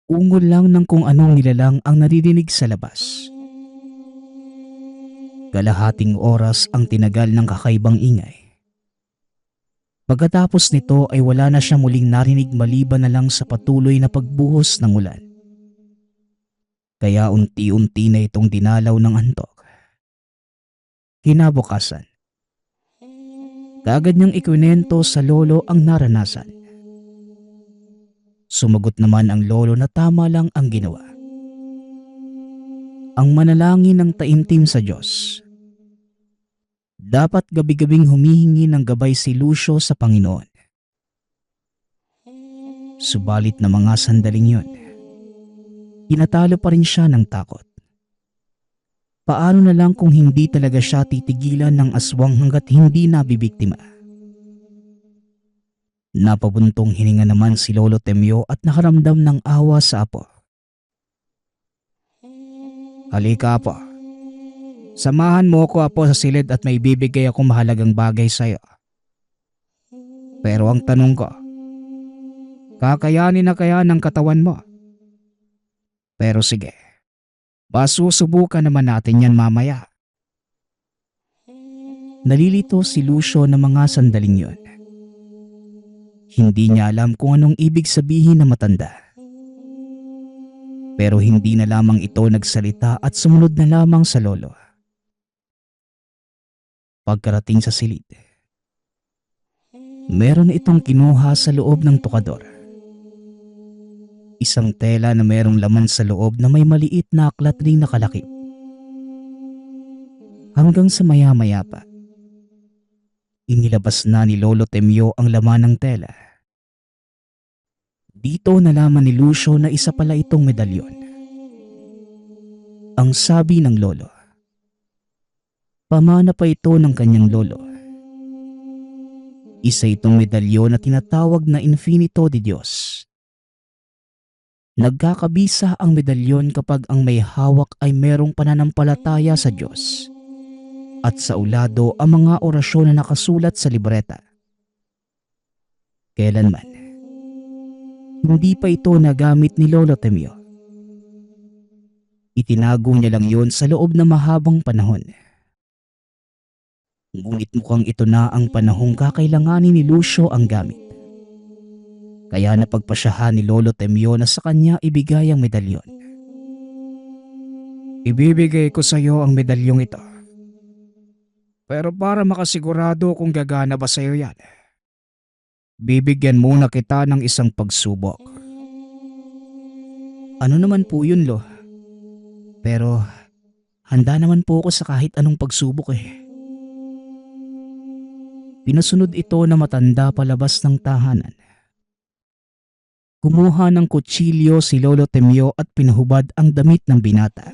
ungol lang ng kung anong nilalang ang naririnig sa labas. Kalahating oras ang tinagal ng kakaibang ingay. Pagkatapos nito ay wala na siya muling narinig maliban na lang sa patuloy na pagbuhos ng ulan. Kaya unti-unti na itong dinalaw ng antok. Kinabukasan, kaagad niyang ikwinento sa lolo ang naranasan. Sumagot naman ang lolo na tama lang ang ginawa. Ang manalangin ng taimtim sa Diyos. Dapat gabi-gabing humihingi ng gabay si Lucio sa Panginoon. Subalit na mga sandaling yon, tinatalo pa rin siya ng takot. Paano na lang kung hindi talaga siya titigilan ng aswang hanggat hindi nabibiktima? Napabuntong hininga naman si Lolo Temyo at nakaramdam ng awa sa apo. Halika Apo. Samahan mo ko Apo sa silid at may bibigay akong mahalagang bagay sa'yo. Pero ang tanong ko, kakayanin na kaya ng katawan mo? Pero sige, masusubukan naman natin yan mamaya. Nalilito si Lucio ng mga sandaling yon. Hindi niya alam kung anong ibig sabihin na matanda. Pero hindi na lamang ito nagsalita at sumunod na lamang sa lolo. Pagkarating sa silid, meron itong kinuha sa loob ng tukador. Isang tela na merong laman sa loob na may maliit na aklat ring nakalakip. Hanggang sa maya-maya pa, inilabas na ni Lolo Temyo ang laman ng tela. Dito nalaman ni Lucio na isa pala itong medalyon. Ang sabi ng lolo, pamana pa ito ng kanyang lolo. Isa itong medalyon na tinatawag na Infinito de Dios. Nagkakabisa ang medalyon kapag ang may hawak ay merong pananampalataya sa Diyos at sa ulado ang mga orasyon na nakasulat sa libreta. Kailanman, hindi pa ito nagamit ni Lolo Temyo. Itinago niya lang yon sa loob ng mahabang panahon. Ngunit mukhang ito na ang panahong kakailanganin ni Lucio ang gamit. Kaya napagpasyahan ni Lolo Temyo na sa kanya ibigay ang medalyon. Ibibigay ko sa iyo ang medalyong ito. Pero para makasigurado kung gagana ba sa iyo yan, bibigyan muna kita ng isang pagsubok. Ano naman po yun, Lo? Pero handa naman po ako sa kahit anong pagsubok eh. Pinasunod ito na matanda palabas ng tahanan. Kumuha ng kutsilyo si Lolo Temyo at pinahubad ang damit ng binata.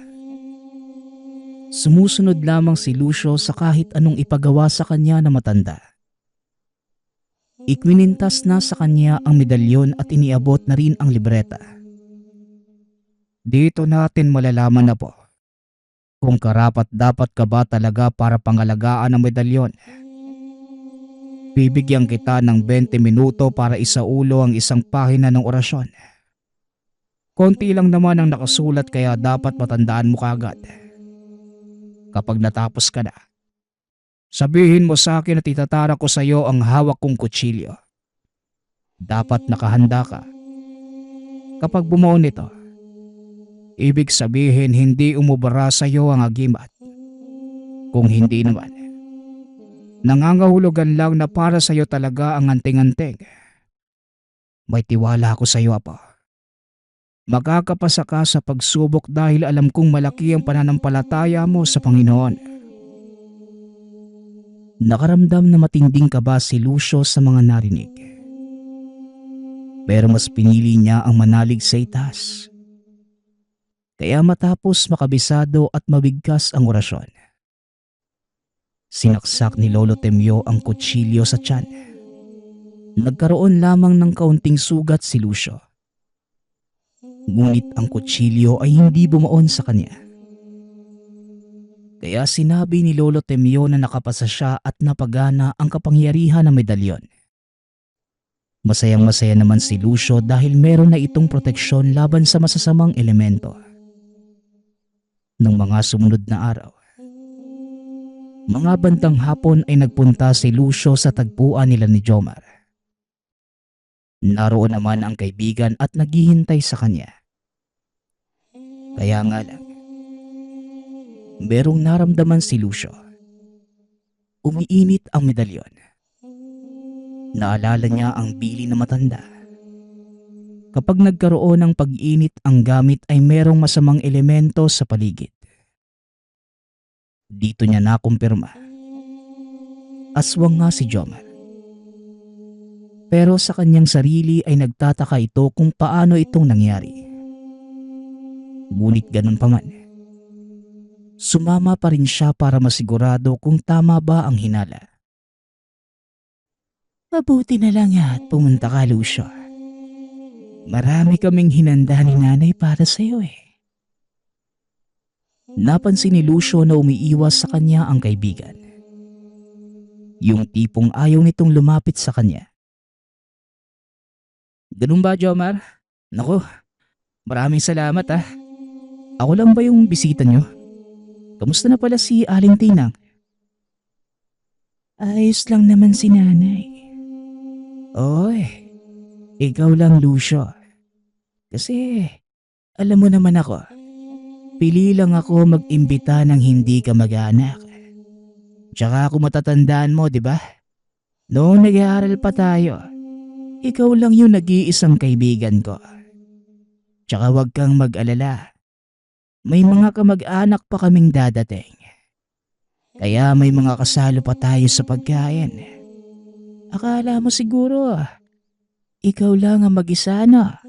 Sumusunod lamang si Lucio sa kahit anong ipagawa sa kanya na matanda. Ikminintas na sa kanya ang medalyon at iniabot na rin ang libreta. Dito natin malalaman na po kung karapat-dapat ka ba talaga para pangalagaan ang medalyon. Bibigyan kita ng 20 minuto para isaulo ang isang pahina ng orasyon. Konti lang naman ang nakasulat kaya dapat matandaan mo kaagad. Kapag natapos ka na, sabihin mo sa akin at itatara ko sa iyo ang hawak kong kutsilyo. Dapat nakahanda ka. Kapag bumuo nito, ibig sabihin hindi umubara sa iyo ang agimat. Kung hindi naman, nangangahulugan lang na para sa iyo talaga ang anting-anting. May tiwala ako sa iyo, Apo. Makakapasa ka sa pagsubok dahil alam kong malaki ang pananampalataya mo sa Panginoon. Nakaramdam na matinding kaba si Lucio sa mga narinig. Pero mas pinili niya ang manalig sa itaas. Kaya matapos makabisado at mabigkas ang orasyon, sinaksak ni Lolo Temyo ang kutsilyo sa tiyan. Nagkaroon lamang ng kaunting sugat si Lucio. Ngunit ang kutsilyo ay hindi bumuon sa kanya. Kaya sinabi ni Lolo Temyo na nakapasa siya at napagana ang kapangyarihan ng medalyon. Masayang-masaya naman si Lucio dahil meron na itong proteksyon laban sa masasamang elemento. Nung mga sumunod na araw, mga bandang hapon ay nagpunta si Lucio sa tagpuan nila ni Jomar. Naroon naman ang kaibigan at naghihintay sa kanya. Kaya nga lang, merong naramdaman si Lucio. Umiinit ang medalyon. Naalala niya ang bili na matanda. Kapag nagkaroon ng pag-init ang gamit ay merong masamang elemento sa paligid. Dito niya nakumpirma. Aswang nga si Jomar. Pero sa kanyang sarili ay nagtataka ito kung paano itong nangyari. Ngunit ganun pa man, Sumama pa rin siya para masigurado kung tama ba ang hinala. Mabuti na lang at pumunta ka, Lucio. Marami kaming hinanda ni nanay para sa'yo eh. Napansin ni Lucio na umiiwas sa kanya ang kaibigan. Yung tipong ayaw nitong lumapit sa kanya. Ganun ba, Jomar? Naku, maraming salamat ah. Ako lang ba yung bisita nyo? Kamusta na pala si Aling Tinang? Ayos lang naman si nanay. Oy, ikaw lang, Lucio. Kasi, alam mo naman ako, pili lang ako mag-imbita ng hindi ka mag-anak. Tsaka kung matatandaan mo, di ba? Noong nag-aaral pa tayo, ikaw lang yung nag-iisang kaibigan ko. Tsaka huwag kang mag-alala. May mga kamag-anak pa kaming dadating. Kaya may mga kasalo pa tayo sa pagkain. Akala mo siguro, ikaw lang ang mag-isa na.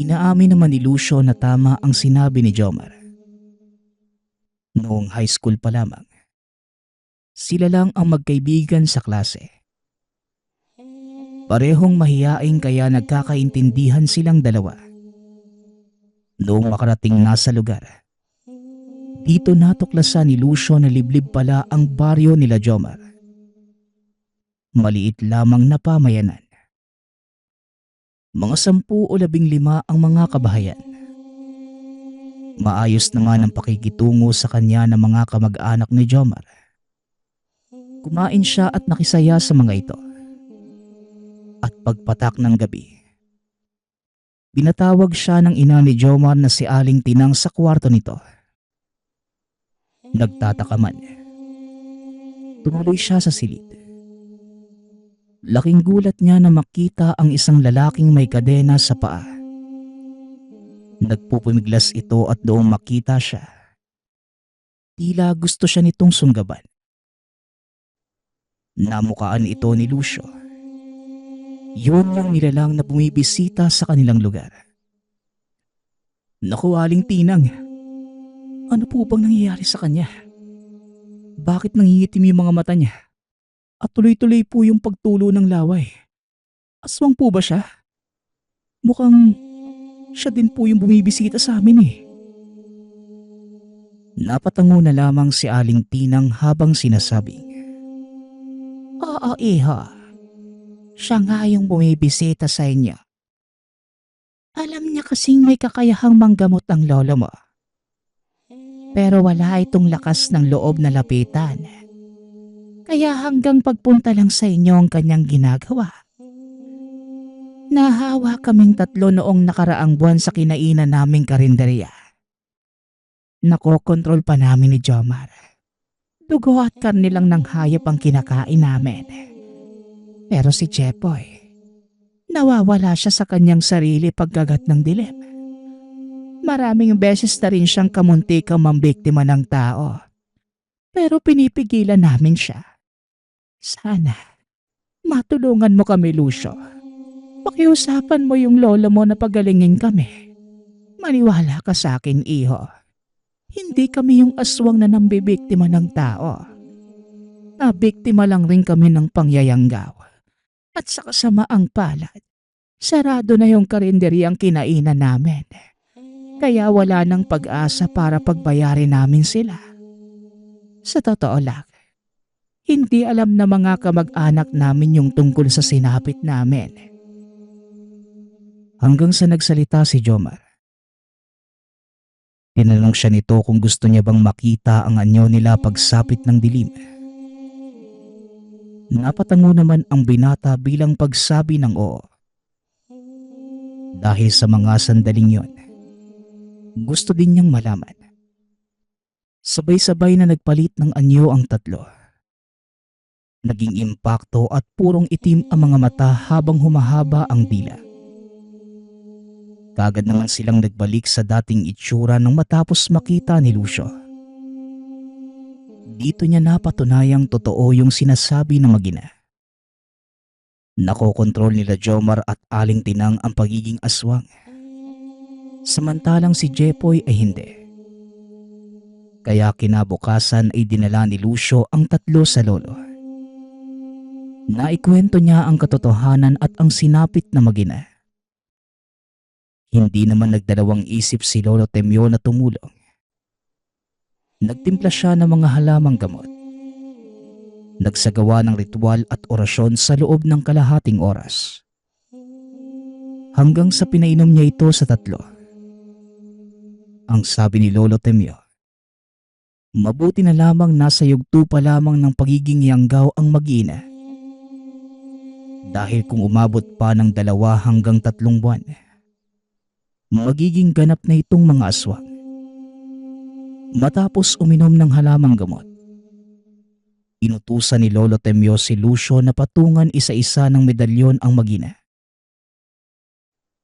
Inaamin naman ni Lucio na tama ang sinabi ni Jomar. Noong high school pa lamang, sila lang ang magkaibigan sa klase. Parehong mahiyain kaya nagkakaintindihan silang dalawa. Noong makarating na sa lugar, dito natuklasan ni Lucio na liblib pala ang baryo nila Jomar. Maliit lamang na pamayanan. Mga 10 o 15 ang mga kabahayan. Maayos naman ang pakikitungo sa kanya ng mga kamag-anak ni Jomar. Kumain siya at nakisaya sa mga ito. At pagpatak ng gabi, pinatawag siya ng ina ni Jomar na si Aling Tinang sa kwarto nito. Nagtataka man. Tumuloy siya sa silid. Laking gulat niya na makita ang isang lalaking may kadena sa paa. Nagpupumiglas ito at doong makita siya, tila gusto siya nitong sunggaban. Namukaan ito ni Lucio. Yun yung nilalang na bumibisita sa kanilang lugar. Naku, Aling Tinang, ano po bang nangyayari sa kanya? Bakit nangingitim yung mga mata niya? At tuloy-tuloy po yung pagtulo ng laway. Aswang po ba siya? Mukhang siya din po yung bumibisita sa amin eh. Napatango na lamang si Aling Tinang habang sinasabing, Oo, iho. Siya nga yung bumibisita sa inyo. Alam niya kasing may kakayahang manggamot ang lolo mo. Pero wala itong lakas ng loob na lapitan. Kaya hanggang pagpunta lang sa inyo ang kanyang ginagawa. Nahawa kaming 3 noong nakaraang buwan sa kinainan naming karinderya. Nakokontrol pa namin ni Jomar. Dugo at karne lang ng hayop ang kinakain namin. Pero si Jepoy, nawawala siya sa kanyang sarili pagkagat ng dilim. Maraming beses na rin siyang kamuntikang mambiktima ng tao. Pero pinipigilan namin siya. Sana, matulungan mo kami, Lucio. Pakiusapan mo yung lolo mo na pagalingin kami. Maniwala ka sa akin, iho. Hindi kami yung aswang na nambibiktima ng tao. Nabiktima lang rin kami ng pangyayanggaw. At sa kasamaang palad, sarado na yung karinderyang kinainan namin. Kaya wala nang pag-asa para pagbayarin namin sila. Sa totoo lang, hindi alam na mga kamag-anak namin yung tungkol sa sinapit namin. Hanggang sa nagsalita si Jomar. Tinanong siya nito kung gusto niya bang makita ang anyo nila pagsapit ng dilim. Napatango naman ang binata bilang pagsabi ng oo. Dahil sa mga sandaling yon, gusto din niyang malaman. Sabay-sabay na nagpalit ng anyo ang 3. Naging impakto at purong itim ang mga mata habang humahaba ang dila. Kagad naman silang nagbalik sa dating itsura nang matapos makita ni Lucio. Dito niya napatunayang totoo yung sinasabi ng mag-ina. Nakokontrol nila Jomar at Aling Tinang ang pagiging aswang. Samantalang si Jepoy ay hindi. Kaya kinabukasan ay dinala ni Lucio ang tatlo sa lolo. Naikwento niya ang katotohanan at ang sinapit na mag-ina. Hindi naman nagdalawang isip si Lolo Temyo na tumulong. Nagtimpla siya ng mga halamang gamot. Nagsagawa ng ritual at orasyon sa loob ng kalahating oras. Hanggang sa pinainom niya ito sa tatlo. Ang sabi ni Lolo Temyo, mabuti na lamang nasa yugto pa lamang ng pagiging yanggaw ang mag-ina. Dahil kung umabot pa ng 2 hanggang 3 buwan, magiging ganap na itong mga aswang. Matapos uminom ng halamang gamot, inutusan ni Lolo Temyo si Lucio na patungan isa-isa ng medalyon ang mag-ina.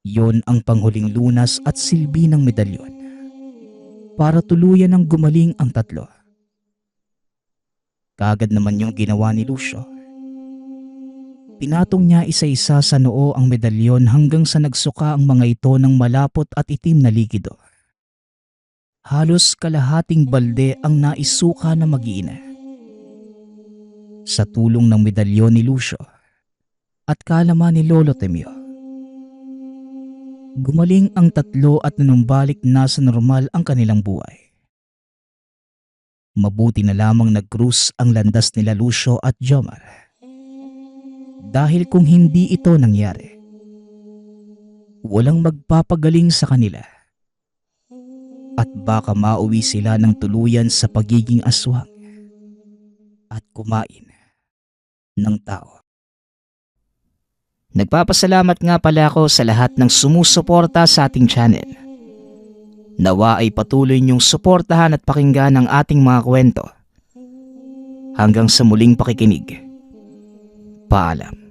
Yon ang panghuling lunas at silbi ng medalyon para tuluyan ng gumaling ang tatlo. Kaagad naman yung ginawa ni Lucio. Pinatong niya isa-isa sa noo ang medalyon hanggang sa nagsuka ang mga ito ng malapot at itim na likido. Halos kalahating balde ang naisuka na mag-iina. Sa tulong ng medalyon ni Lucio at kaalaman ni Lolo Temyo, gumaling ang tatlo at nanumbalik na sa normal ang kanilang buhay. Mabuti na lamang nag-cruise ang landas nila Lucio at Jomar. Dahil kung hindi ito nangyari, walang magpapagaling sa kanila at baka mauwi sila ng tuluyan sa pagiging aswang at kumain ng tao. Nagpapasalamat nga pala ako sa lahat ng sumusuporta sa ating channel. Nawa ay patuloy niyong suportahan at pakinggan ang ating mga kwento. Hanggang sa muling pakikinig. Paalam.